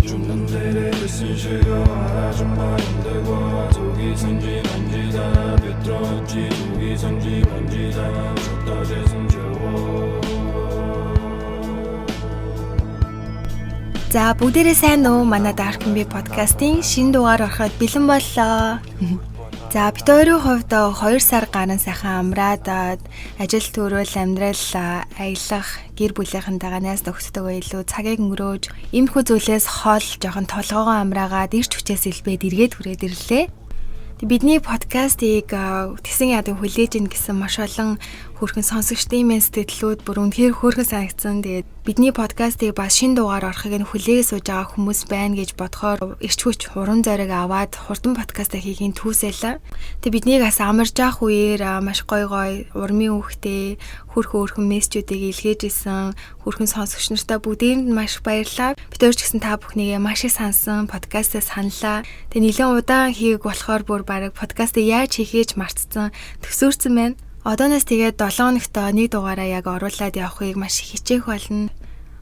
죽는 데를 쓴 시가 알아준 바인데고 속이 선지 만지다 뱉었지 속이 선지 만지다 줬다 재승 채워. За бүгдээрээ сайн уу? Манай Dark MB podcast-ийн шинэ дугаар ороход бэлэн боллоо. За бид хоёрын хувьд 2 сар гарan сайхан амраад ажил төрөл амьдрал аялах гэр бүлийнхэнтэйгээ найз нөхдөдөө илүү цагийг өнгөрөөж иймэрхүү зүйлээс хол жоохон толгоогоо амраагаад ирч хүчээс илбээд эргээд хүрээд ирлээ. Бидний подкастыг тэгсэн яадаг хүлээж ийн гэсэн маш олон хөрхэн сонсогчдын мэд сэтгэлүүд бүр үнэхээр хөөрхөн санагдсан. Тэгээд бидний подкастыг бас шинэ дугаар орохыг нь хүлээгээс сууж байгаа хүмүүс байна гэж бодохоор ирч хүч уран зориг аваад хурдан подкаст хийхийн түүсэлээ. Тэгээд биднийг бас амарж явах үеэр маш гой урмын үхтэй хөрхөн мессежүүдийг илгээж исэн хөрхэн сонсогч нартай бүгдээнд маш баярлалаа. Бид өөр ч гэсэн та бүхнийгээ маш их сансан подкастаа саналаа. Тэгээд нэлээд удаан хийх болохоор бүр бараг подкастыг яаж хийхээж мартцсан төсөөрсөн байна. Одооноос тэгээд 7 хоногт нэг дугаараа яг оруулаад явахыг маш их хичээх болно.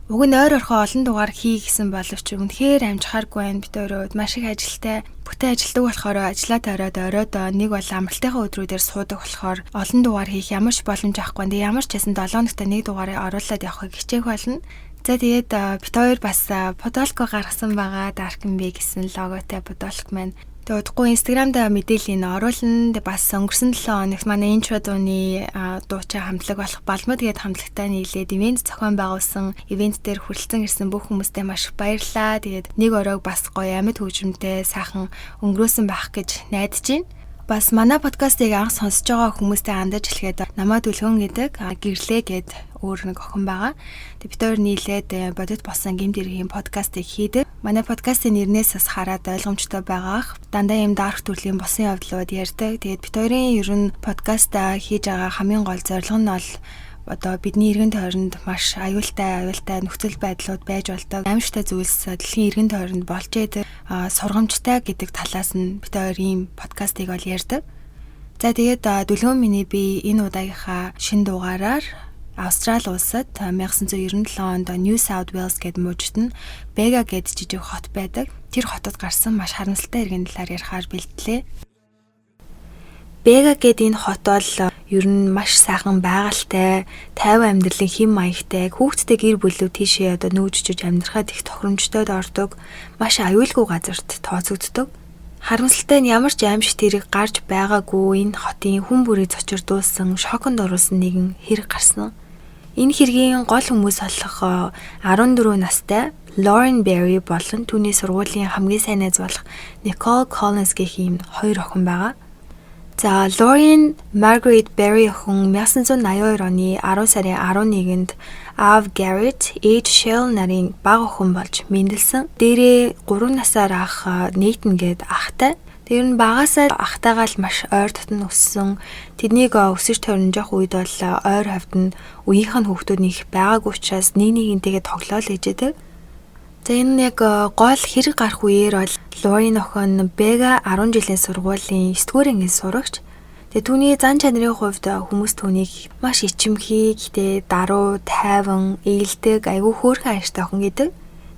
Уг нь ойр орхоо олон дугаар хий гэсэн боловч үнэхээр амжихааргүй байна. Бид өөрөө маш их ажилтай. Бүтэн ажилдаг болохоор ажиллаа тойроод оройд нэг бол амралтынхаа өдрүүдээр суудаг болохоор олон дугаар хийх ямар ч боломж авахгүй. Тэгээд ямар ч хэсэн 7 хоногт нэг дугаараа оруулаад явахыг хичээх болно. За тэгээд бид хоёр бас подолко гаргасан байгаа. Dark MB гэсэн логотой подолк маань. Удахгүй Instagram дээр мэдээллийг оруулна. Бас өнгөрсөн 7 хоногт манай интро дууны дуучаа хамтлаг болох Балмад гээд хамтлагтай нийлээд ивент зохион байгуулсан. Ивент дээр хүрэлцэн ирсэн бүх хүмүүстээ маш их баярлалаа. Тэгээд нэг оройг бас гоё амьд хөгжмөнтэй сайхан өнгөрөөсөн байх гэж найдаж байна. Бас манай подкастыг анх сонсож байгаа хүмүүстэй хандаж хэлэхэд намаа Дүлгөн гэдэг гэрлээ гээд өөр нэг охин байгаа. Тэг бид хоёр нийлээд бодит болсон гэмт хэргийн подкастыг хийдэг. Манай подкастын нэрнээс бас хараад ойлгомжтой байгаах. Дандаа ийм дарк төрлийн босон явдлууд ярьдаг. Тэгээд бид хоёрын ер нь подкастаа хийж байгаа хамгийн гол зорилго нь бол одоо бидний эргэн тойронд маш аюултай нөхцөл байдлууд байж болдог. Аимшигтай зүйлс дэлхийн эргэн тойронд болж байдаг. Сургамжтай гэдэг талаас нь бид хоёр ийм подкастыг бол ярьдаг. За тэгээд Дүлгөн миний би энэ удаагийнхаа шинэ дугаараар Австрали улсад 1997 онд New South Wales гэдэг мужид нь Bega гэдэг жижиг хот байдаг. Тэр хотод гарсан маш харамсалтай иргэн талаар ярихаар бэлтлээ. Bega гэдэг энэ хот бол ер нь маш сайхан байгальтай, тайван амьдралын хэм маягтай, хүүхдтэй гэр бүлүүд тийшээ одоо нүүжж амьдрахад их тохиромжтойд ордог, маш аюулгүй газарт тооцогддог. Харамсалтай нь ямар ч аимшигт хэрэг гарч байгаагүй энэ хотын хүн бүрийг цочирдуулсан, шоконд оруулсан нэгэн хэрэг гарсан. Энэ хэргийн гол хүмүүс болох 14 настай Lauren Berry болон түүний сургуулийн хамгийн сайн найз болох Nicole Collins гэх ийм хоёр охин байгаа. За Lauren Margaret Berry охин 1982 оны 10 сарын 11-нд Av Garrett, Age Shell нарын бага охин болж мэндэлсэн. Дээрээ 3 насаар ах Nathan гээд ахтай. Тэр нь багасаа ахтайгаа л маш ойр дотн өссөн. Тэднийг өсөж тойронжох үед бол ойр хавьд нь үеийнх нь хүүхдүүд нэг байгаагүй учраас нэгнийгэнтэйгээ тоглоол ээжэдэг. За энэ яг гол хэрэг гарах үеэр бол Lauren охин Bega 10 жилийн сургуулийн 9-р ангийн сурагч. Тэгээ түүний зан чанарын хувьд хүмүүс түүнийг маш ичимхий, гэтээ даруй, тайван, ээлдэг, айгүй хөөрхөн ааштай охин гэдэг.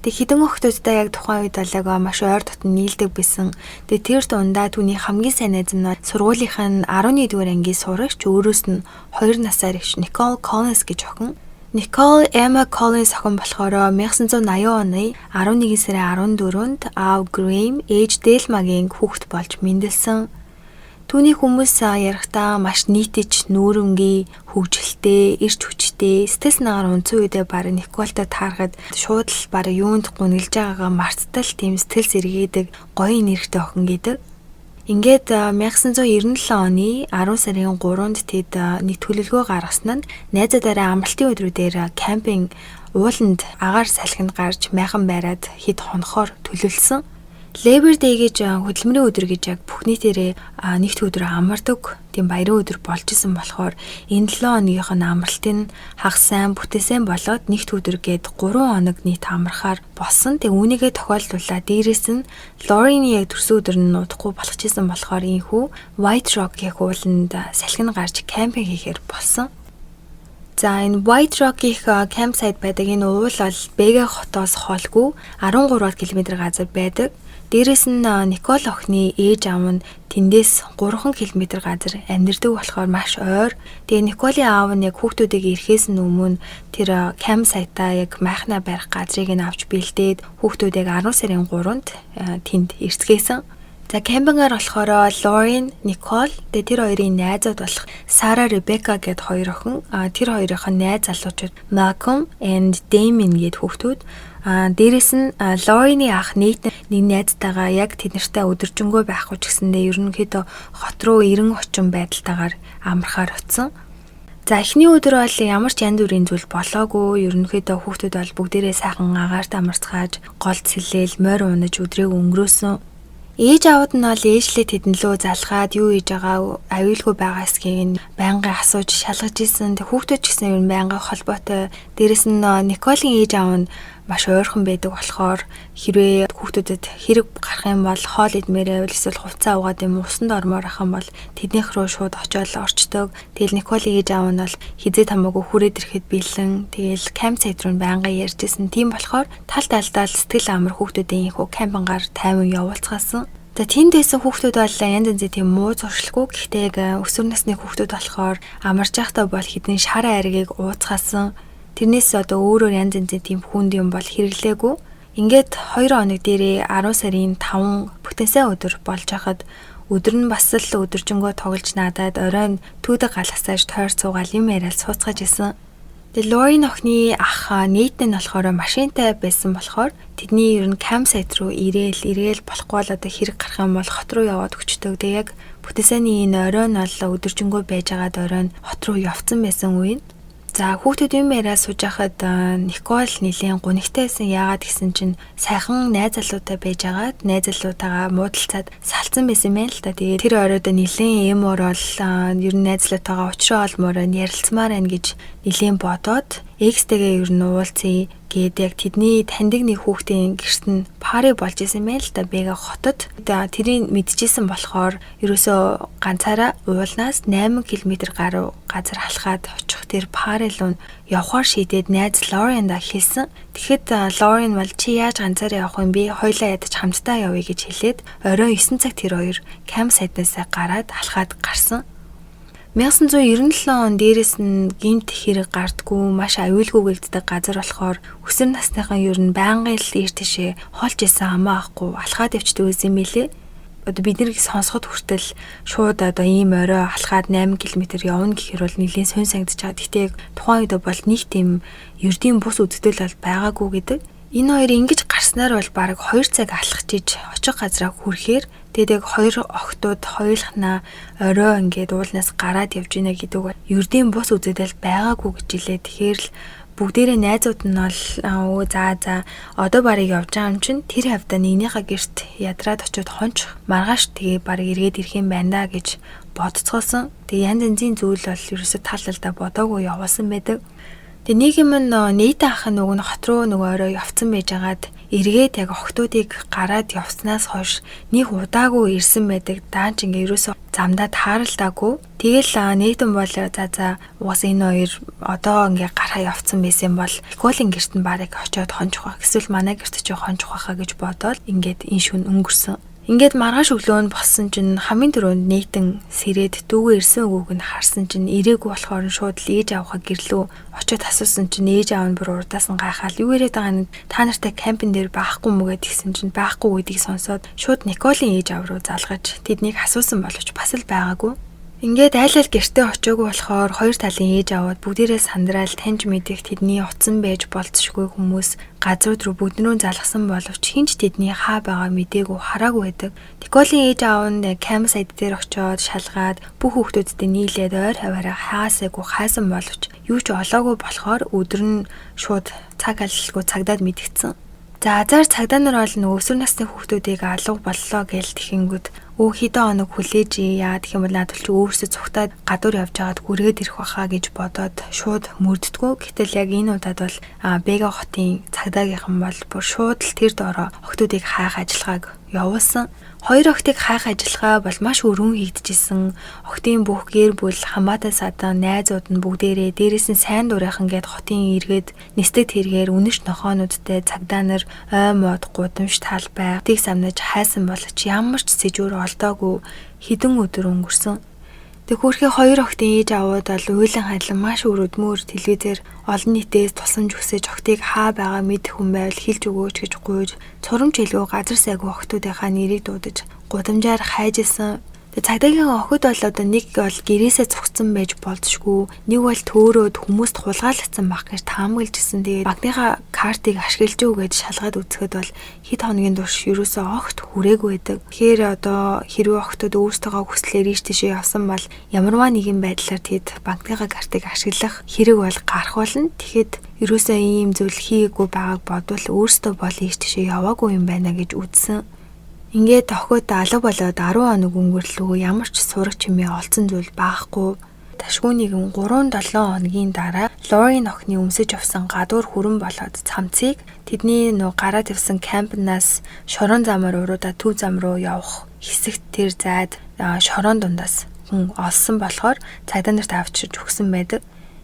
Тэг хідэн охтуудтай яг тухайн үед бол яг маш ойр дотн нийлдэг байсан. Тэг тэр дундаа түүний хамгийн сайн найз нь сургуулийнх нь 11-р ангийн сурагч, өөрөөс нь 2 насаар их Nicole Collins гэж охин. Nicole Emma Collins охин болохоор 1980 оны 11 сарын 14-нд Av Graham, Age Delmaгийн хүүхэд болж мэндэлсэн. Түүний хүмүүс ярихдаа маш нийтэж, нүүрэнгийн, хөгжилтэй, эрч хүчтэй, стресс нагаар унцсан үедээ бараг Николтой таарахад шууд л бараг юунд гүнэлж байгаагаа марттал тийм сэтгэл сэргээдэг гоё нэрхтэй охин гэдэг. Ингээд 1997 оны 10 сарын 3-нд тэд нэг төлөвлөгөө гаргасан нь найзуудаараа амралтын өдрүүдээр кампинг ууланд агаар салхинд гарч майхан байраад хэд хонохоор төлөвлөсөн. Labor Day гэж хөдөлмөрийн өдөр гэж яг бүх нийтээрээ нэгд өдөр амардаг тийм баярын өдөр болж исэн болохоор энэ 7 хоногийнх нь амралтын хагасан бүтээсэн болоод нэгд өдөр гээд 3 хоног нийт амрахаар болсон. Тэг үүнийгээ тохиолдуулаад дээрээс нь Lauren-ийн яг төрсөн өдөр нь удахгүй болох гэсэн болохоор ийхүү White Rock гэх ууланд салхинд гарч кампинг хийхээр болсон. За энэ White Rock их campsite байдаг энэ уул бол Бега хотоос хоолгүй 13 км газар байдаг. Дээрээс нь Никол охины ээж аав нь тэндээс 3 км газар амьдардаг болохоор маш ойр. Тэгээ Николийн аав нь яг хүүхдүүдийг ирэхээс нь өмнө тэр campsite-а яг майхнаа барих газрыг нь авч бэлдээд хүүхдүүдийг 10 сарын 3-нд тэнд ирцгээсэн. За кемпингээр болохоор Lauren, Nicole тэгээ тэр хоёрын найзууд болох Sarah, Rebecca гэд хоёр охин. Тэр хоёрын найз залуучууд Malcolm and Damien гэд хүүхдүүд. Дээрээс нь Lauren-ы ах Nate нэг найзтайгаа яг тэднэртэй өдөржингөө байхгүй ч гэсэндээ ерөнхийдөө хот руу 90 орчим байдалтайгаар амархаар очсон. За эхний өдөр бол ямар ч янз бүрийн зүйл болоогүй. Ерөнхийдөө хүүхдүүд бол бүгдээрээ сайхан агаарт амарцгааж, голд сэлээл, морь унаж өдрийг өнгөрөөсөн. Ээж аауд нь бол ээжлээ тэднлөө залгаад юу хийж байгаа аюулгүй байгаа эсхийг нь байнгын асууж шалгаж исэн. Тэг хүүхдүүд ч гэсэн ер нь байнгын холбоотой. Дээрэс нь Николийн ээж аав нь маш ойрхон байдаг болохоор хэрвээ хүүхдүүдэд хэрэг гарах юм бол хоол идмээрээ эсвэл хувцас аваад юм усанд ормоор ах юм бол тэднийх рүү шууд очиод орчдөг. Тэгэл Николийн ээж аав нь бол хизээ тамаагүй хүрээд ирэхэд бэлэн. Тэгэл campsite руу байнгын ярьжсэн. Тийм болохоор тал талдаа сэтгэл амар хүүхдүүдийн ихүү кампингаар тайван явуулцгаасан. За тэнд байсан хүүхдүүд бол янз янзын тийм муу зуршилгүй. Гэхдээ яг өсвөр насны хүүхдүүд болохоор амарч байхдаа бол хэдэн шар айргийг ууцгаасан. Тэрнээс одоо өөрөөр янз янзын тийм хүнд юм бол хэрэглээгүй. Ингээд 2 хоног дээрээ 10 сарын 5 бүтэнсэ өдөр болж хахад өдөр нь бас л өдөржингөө тоглож надад оройн түүдэг галасааж тойр цуугаал юм яриад сууцгааж исэн. Тэгээ Lauren охины ах Nate нь болохоор машинтай байсан болохоор тэдний ер нь campsite руу ирээл болохгүй бол одоо хэрэг гарах юм бол хот руу яваад өчтдөг. Тэгээ яг бүтэнсэний энэ оройн бол өдөржингөө байж байгаад оройн хот руу явцсан байсан үе. За хүүхдүүд юм яриа сууж хахад Никол нилийн гунигтай байсан. Яагаад гэсэн чинь сайхан найз залуутай байж байгаад найз залуутайгаа муудалцаад салцсан байсан юм л та. Тэгээд тэр оройд нилийн эм орол ер нь найз залуутайгаа уучраа олмоор ярилцмаар байна гэж нилийн бодоод X-тэйгээ ер нь уулзъя гээд яг тэдний таньдаг нэг хүүхдийн гэрт нь пари болж исэн мэн л та Бега хотод. Тэрийг мэдчихсэн болохоор ерөөсөө ганцаараа уулнаас 8 км гаруй газар алхаад очих тэр пари руу явхаар шийдээд найз Lauren-да хэлсэн. Тэгэхэд Lauren бол чи яаж ганцаараа явах юм бэ? Хоёлаа ядаж хамтдаа явъя гэж хэлээд оройн 9 цагт тэр хоёр campsite-аас гараад алхаад гарсан. 1997 он дээрээс нь гинт хэрэг гардггүй маш аюулгүйгэлддэг газар болохоор өсвөр насныхан ер нь байнгын л ийш тийшээ хоолж исэн хамаа ахгүй алхаад явчдаг байсан юм билэ. Одоо бид нэрийг сонсоход хүртэл шууд одоо ийм орой алхаад 8 км явна гэхээр бол нэлийн сонь сангидж байгаа. Гэхдээ тухайн үед бол нэг тийм ердийн бус үзэгдэл бол байгаагүй гэдэг. Энэ хоёр ингэж гарснаар бол бараг 2 цаг алхаж иж очих газраа хүрэхээр тэгээд яг хоёр охтууд хоёулахнаа орой ингээд уулнаас гараад явж гинэ гэдэг ердийн бус үзэгдэл байгаагүй гэж хэлээ. Тэгэхээр л бүгдээрээ найзууд нь бол за одоо барыг явж байгаа юм чинь тэр хавьда нэгнийхээ гэрт ядраад очиод хонч маргааш тэгээ барыг эргээд ирэх юм байна да гэж бодцгоосон. Тэгээ янз янзын зүйл бол ерөөсө тал талдаа бодоогүй явуулсан байдаг. Тэгээ нэг юм нь Nate ах нь нөгөө хот руу нөгөө орой явцсан байжгаад эргээд яг охтуудыг гараад явснаас хойш нэг удаагүй ирсэн байдаг. Даанч ингээ ерөөсөө замдаа тааралдаагүй. Тэгэл Nate бол за угаас энэ хоёр одоо ингээ гараа явцсан байсан бол Николийн гэрт нь барыг очиод хончих байх. Эсвэл манай гэрт ч хончих байхаа гэж бодоод ингээд энэ шүн өнгөрсөн. Ингээд маргааш өглөө нь болсон чинь хамгийн түрүүнд Nate сэрээд дүүгээ ирсэн үгүйг нь харсан чинь ирээгүй болохоор шууд л ээж авахаа гэрлөө очиод асуусан чинь ээж аав нь бүр урдаас нь гайхаад юу яриад байгаа нь та нартай кампин дээр байхгүй мөгээд гисэн чинь байхгүй гэдгийг сонсоод шууд Николийн ээж аав руу залгаж тэднийг асуусан боловч бас л байгаагүй. Ингээд айл гэртээ очиагүй болохоор хоёр талын ээж аваад бүгдээрээ сандраал таньж мэдэх тэдний утсан байж болцшгүй хүмүүс газрууд руу бүгднөө залгасан боловч хинч тэдний хаа байгаа мдээгүй хараагүй байдаг. Николийн ээж аав нь campsite дээр очиод шалгаад бүх хүүхдүүдтэй нийлээд ойр хаваараа хаасаагүй хайсан боловч юу ч олоогүй болохоор өдөр нь шууд цаг аллалгүй цагдаад мэдгдсэн. За азар цагдаа нар бол нөгөө өсвөр насны хүүхдүүдийг алга боллоо гэж тэхэнгүүд хэдэн хоног хүлээж яа гэх юм бол надад ч өөрөөсөө цухтаад гадуур явж байгаад гүргээд ирэх байхаа гэж бодоод шууд мөрддгөө. Гэтэл яг энэ удаад бол Бега хотын цагдаагийнхан бол бүр шууд л тэр доороо охтуудыг хаах ажиллагааг явуулсан. Хоёр охидыг хайх ажиллагаа бол маш өргөн хийгдэжсэн. Охидын бүх гэр бүл, хамаатай садан, найзууд нь бүгдээрээ дээрээс нь сайн дурайхан гээд хотын иргэд нисдэг тэргээр үнэш нохоонуудтай цагдаа нар ой мод гудамж талбай тийг самнаж хайсан боловч ямар ч сэжүүр олдоогүй хэдэн өдөр өнгөрсөн. Тэгэхүүрхий хоёр охидын ээж аваад бол уйлан хайлан маш өрөдмөр телевизээр олон нийтээс тусламж хүсэж охидыг хаа байгаа мэдэх хүн байвал хэлж өгөөч гэж гуйж цурамж илүү газар сайгүй охидуудынхаа нэрийг дуудаж гудамжаар хайжсэн. Цагдаагийн охид бол одоо нэг бол гэрээсээ зогссон байж болзошгүй, нэг бол төөрөөд хүмүүст хулгайлгсан байх гэж таамаглажсэн. Тэгээд банкныхаа картыг ашиглаж өгөөд шалгаад үзэхэд бол хэд хоногийн турш ерөөсөө огт хүрээгүй байдаг. Тэгэхээр одоо хэрвээ охидод өөрсдөө хүслээр ийш тийшээ явсан бол ямарваа нэгэн байдлаар тэд банкныхаа картыг ашиглах хэрэг бол гарах болно. Тэгэхэд ерөөсөө ийм зүйл хийгээгүй байгааг бодвол өөрсдөө бол ийш тийшээ яваагүй юм байна гэж үзсэн. Ингээд охид алга болоод 10 хоног өнгөрлөө ямар ч сураг чимээ олцсон зүйл байхгүй. Ташгүй нэгэн 3-7 хоногийн дараа Лорийн охины өмсөж авсан гадуур хүрэн болоод цамцыг тэдний гараа тавьсан кампнаас шорон замаар уруудаа төв зам руу явах хэсэгт тэр зайд шорон дундаас хүн олсон болохоор цагдаа нарт авчирч өгсөн байдаг.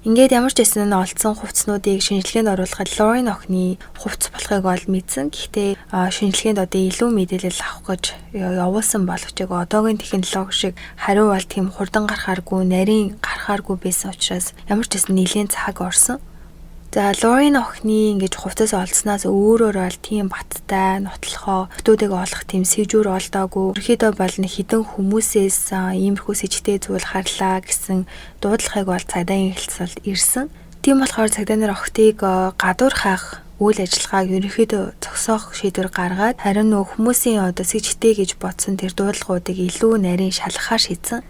Ингээд ямар ч байсан олдсон хувцснуудыг шинжилгээнд оруулахад Лорийн охины хувцс болохыг ол мэдсэн. Гэхдээ шинжилгээнд одоо илүү мэдээлэл авах гэж явуулсан боловч одоогийн технологи шиг хариу бол тийм хурдан гарахааргүй, нарийн гарахааргүй байсан учраас ямар ч байсан нэлийн цаг орсон. За Лорийн охины ингэж хувцас олдснаас өөрөөр бол тийм баттай, нотлохоо, хотуудыг олох тийм сэжүүр олдоогүй. Ерхийдөө бол хідэн хүмүүсээс иймэрхүү сэжтэй зүйл харлаа гэсэн дуудлагыг бол цагдаагийн хэлцэлд ирсэн. Тийм болохоор цагдаа нар охидыг гадуур хаах үйл ажиллагааг ерөнхийдөө зогсоох шийдвэр гаргаад харин хүмүүсийн одоо сэжтэй гэж бодсон тэр дуудлагуудыг илүү нарийн шалгахаар шийдсэн.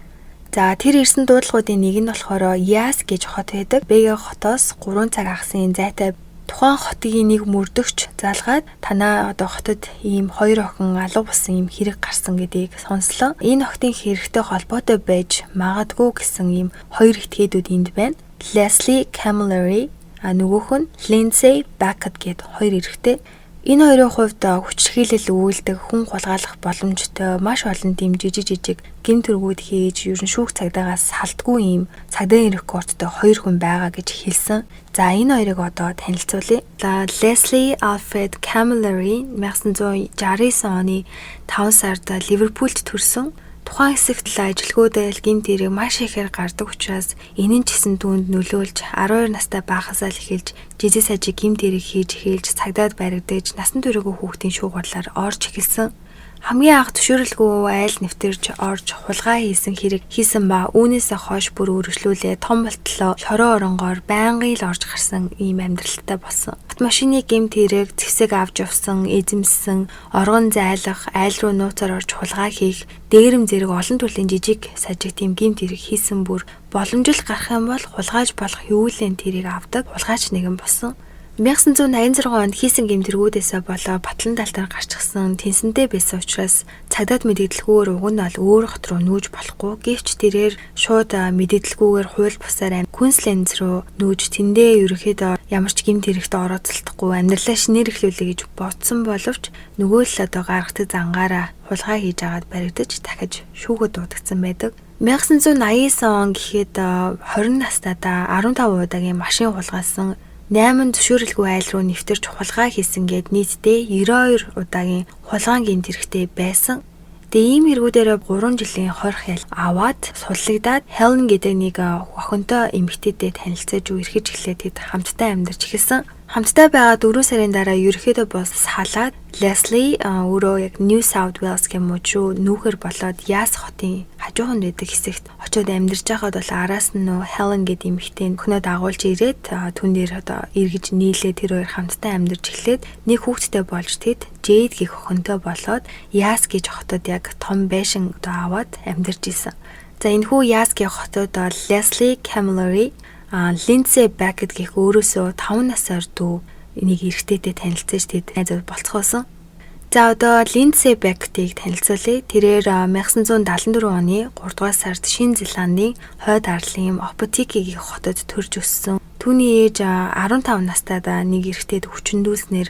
За тэр ирсэн дуудлагуудын нэг нь болохоор Яс гэж хот байдаг. Бэгэ хотоос 3 цаг агсын зайтай тухайн хотын нэг мөрдөгч залгаад танаа одоо хотод ийм хоёр охин алга болсон ийм хэрэг гарсан гэдгийг сонслоо. Энэ охидын хэрэгтэй холбоотой байж магадгүй гэсэн ийм хоёр этгээдүүд энд байна. Leslie Camilleri нөгөөх нь Lindsay Beckett гэд хоёр эрэгтэй. Энэ хоёрын хувьд хүчирхийлэл үйлдэх, хүн хулгайлах боломжтой маш олон тийм жижиг гин төргүүд хийж ерөн шүүх цагдаагаас салтгүй ийм цагдаагийн рекордтой хоёр хүн байгаа гэж хэлсэн. За энэ хоёрыг одоо танилцуулъя. За Leslie Alfred Camilleri 1969 оны 5 сард Ливерпулд төрсөн. Тухайн хэсэгт ажилгүйдэл гинт хэрэг маш ихээр гардаг учраас энэ нь ч гэсэн түүнд нөлөөлж 12 настай байхасаа л эхэлж жижиг сажиг гинт хэрэг хийж эхэлж цагдаад баригдаж насан туршийн хүүхдийн шуугарлаар орж эхэлсэн. Хамгийн анх зөвшөөрлгүй айл нэвтэрч орж хулгай хийсэн ба үүнээсээ хойш бүр өргөжлүүлээ том болтлоо шороо оронгоор байнгын л орж гарсан ийм амьдралтай болсон. Машины гэмт хэрэг зэвсэг авч явсан, эзэмссэн, оргон зайлах, айл руу нууцаар орж хулгай хийх, дээрэм зэрэг олон төрлийн жижиг сажиг тийм гэмт хэрэг хийсэн бүр боломжтой гарах юм бол хулгайж болох юу лэн тэрийг авдаг хулгайч нэгэн болсон. 1986 онд хийсэн гэмтэргүүдээсээ болоо батлан талтаар гарчихсан тэнсэнтэй байсан учраас цагдаад мэдээлэлгүйгээр уг нь бол өөр хот руу нүүж болохгүй. Гэвч тэрээр шууд мэдээлэлгүйгээр хууль бусаар Queensland руу нүүж тэндээ ерөөхдөө ямар ч гэмт хэрэгт орооцолдохгүй амьдралаа шинээр эхлүүлэе гэж бодсон боловч нөгөө л одоо гаргадаг зангаараа хулгай хийж агаад баригдаж дахиж шүүхэд дуудагдсан байдаг. 1989 он гэхэд 20 настайдаа 15 удаагийн машин хулгайсан 8 зөвшөөрөлгүй айл руу нэвтэрч хулгай хийсэн гээд нийтдээ 92 удаагийн хулгаан гэмт хэрэгтэй байсан. Тэгээ ийм хэрэгүүдээр 3 жилийн хорих ял аваад суллагдаад Helen гэдэг нэг охинтой эмэгтэйтэй танилцаж үерхэж эхлээд тэд хамтдаа амьдарч эхэлсэн. Хамтдаа байгаа 4 сарын дараа ерөөхдөө бос салаад Leslie өөрөө яг New South Wales гэмүүд рүү нүүхэр болоод Яс хотын хажууханд байдаг хэсэгт очиод амьдарч байхад бол араас нь Helen гэдэг эмэгтэй өхнөө дагуулж ирээд түн дээр одоо эргэж нийлээ тэр хоёр хамтдаа амьдарч эхлээд нэг хүүхэдтэй болж тэд Jade гэх охинтой болоод Яс гэж хотод яг том байшин одоо аваад амьдарч исэн. За энэхүү Яс гэх хотод Leslie Camilleri Lindsay Beckett гэх өөрөөсөө 5 насаар дүү нэг эрэгтэйтэй танилцаж тэд найзууд болцгоосон. За одоо Lindsay Beckett-ийг танилцуулъя. Тэрээр 1974 оны 3 дугаар сард Шинэ Зеландын хойд арлын Opotiki гэх хотод төрж өссөн. Түүний ээж 15 настайдаа нэг эрэгтэйд хүчндүүлснээр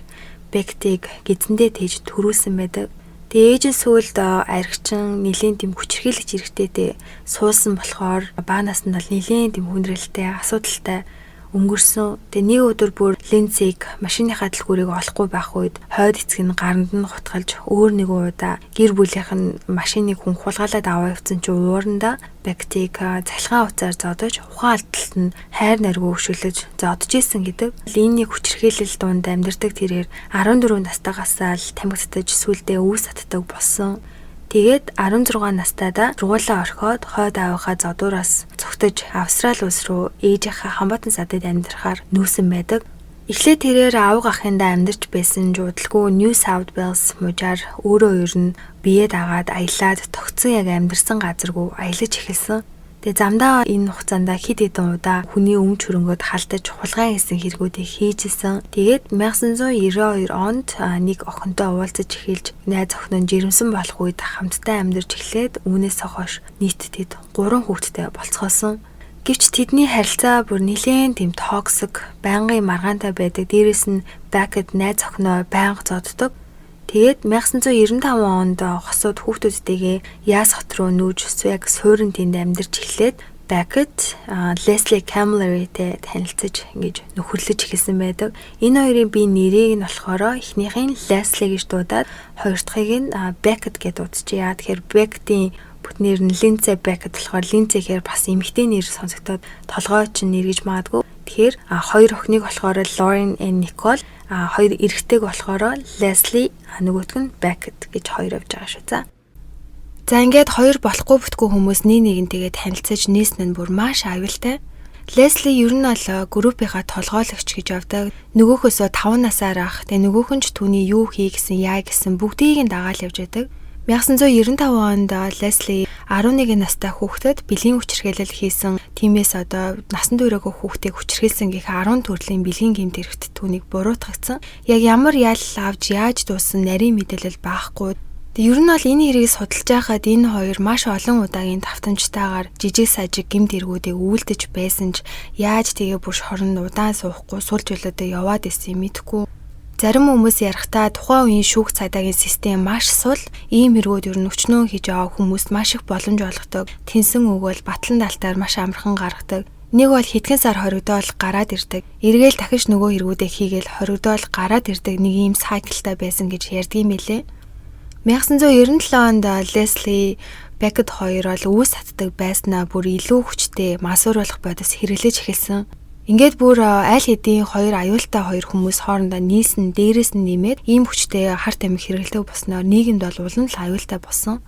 Beckett-ийг гидсэндээ тээж төрүүлсэн байдаг. Тэгээ ээж нь сүүлд аригчин нэлийн тэм хүчрхийлэгч иргэдэд суусан болохоор баанаас нь бол нэлийн тэм хүндрэлтэй асуудалтай өнгөрсөн. Тэгээ нэг өдөр бүр Линдсиг машиныхаа дэлгүүрийг олохгүй байх үед хойд эцэг нь гаранд нь хутгалж өөр нэг удаа гэр бүлийнх нь машиныг хүн хулгайлаад аваа явцсан чинь ууранда Бекетийг цахилгаан утсаар зодож ухаан алдалт нь хайр наргүй өгшүүлж зодож исэн гэдэг. Линний хүчрхийлэл дунд амьдардаг тэрээр 14 настайгаас л тамхитаж сүлдээ үс татдаг болсон. Тэгээд 16 настайдаа сургуулаа орхиод хойд аавынхаа зодуураас цогтөж Австрали улс руу ээжийнхээ хамаатан садад амьдрахаар нүүсэн байдаг. Эхлээд тэрээр аав ахындаа амьдарч байсан жуудалгүй New South Wales мужаар өөрөө ер нь бие дагаад аялаад тогтсон яг амьдарсан газаргүй аялаж эхэлсэн. Тэгээ замдаа энэ хугацаанд хэд хэдэн удаа хүний өмч хөрөнгөд халтаж хулгай хийсэн хэрэгүүдийг хийжсэн. Тэгээд 1992 онд нэг охинтой уулзаж эхэлж найз охин нь жирэмсэн болох үед хамтдаа амьдарч эхлээд үүнээс хойш нийтдээ 3 хүүхэдтэй болцгоосон. Гэвч тэдний харилцаа бүр нэлээд тийм токсик, байнгын маргаантай байдаг. Дээрээс нь Бекет найз охиноо байнга зоддог. Тэгээд 1995 онд хосууд хүүхдүүдтэйгээ Яс хот руу нүүж яг суурин тэнд амьдарч эхлээд Бекет Лесли Camilleri-тэй танилцаж ингэж нөхөрлөж эхэлсэн байдаг. Энэ хоёрын бие нэрийг нь болохоор эхнийхин Лесли гэж дуудаад хоёр дахьыг нь Бекет гэж дуудчихъя. Яа тэгэхээр Бекетийн бүтнээр нь Линдсей Бекет болохоор Линдсей гэхээр бас эмэгтэй нэр сонсогдоод толгой чинь нэр гэж магадгүй. Тэгэхээр хоёр охиныг болохоор Lauren and Nicole, хоёр эрэгтэйг болохоор Leslie, нөгөөх нь Bекет гэж хоёр авч байгаа шүү. За ингээд хоёр болохгүй бүтггүй хүмүүс нэгнтэйгээ танилцаж нийснэ нь бүр маш аюултай. Leslie ер нь бол группийнхаа толгойлогч гэж явдаг. Нөгөөхөөсөө 5 насаар ах. Тэгээ нөгөөх нь ч түүний юу хий гэсэн яа гэсэн бүгдийг нь дагаал явж байдаг. 1995 онд Лесли 11 настай хүүхдэд бэлгийн хүчирхийлэл хийсэн. Тиймээс одоо насан туршаагүй хүүхдийг хүчирхийлсэн гэх 10 төрлийн бэлгийн гэмт хэрэгт түүнийг буруутгагдсан. Яг ямар ял авч яаж дууссан нарийн мэдээлэл байхгүй. Ер нь бол энэ хэргийг судалж байхад энэ хоёр маш олон удаагийн давтамжтайгаар жижиг сажиг гэмт хэрэгүүдийг үйлдэж байсан ч яаж тэгээ бүш хоронд удаан суухгүй сул жилүүдэд яваад исэн мэдэхгүй. Зарим хүмүүс ярихтаа тухайн үеийн шүүх цаадагийн систем маш сул, ийм хэрэгүүд ер нь өчнөө хийж байгаа хүмүүст маш их боломж олгодог. Тэнсэн өгөөл батлан далтаар маш амархан гаргадаг. Нэг бол хэдхэн сар хоригдоол гараад ирдэг. Эргээл дахиж нөгөө хэрэгүүдээ хийгээл хоригдоол гараад ирдэг нэг ийм сайклтай байсан гэж ярьдгийм билээ. 1997 онд Лесли Бекет хоёр ол үүс татдаг байснаа бүр илүү хүчтэй масууруулах бодис хэрэглэж эхэлсэн. Ингээд бүр аль хэдийн хоёр аюултай хоёр хүмүүс хоорондоо нийсэн дээрээс нь нэмээд ийм хүчтэй харт амиг хэрэглэдэг болсноор нийгэмд бол улам л аюултай болсон.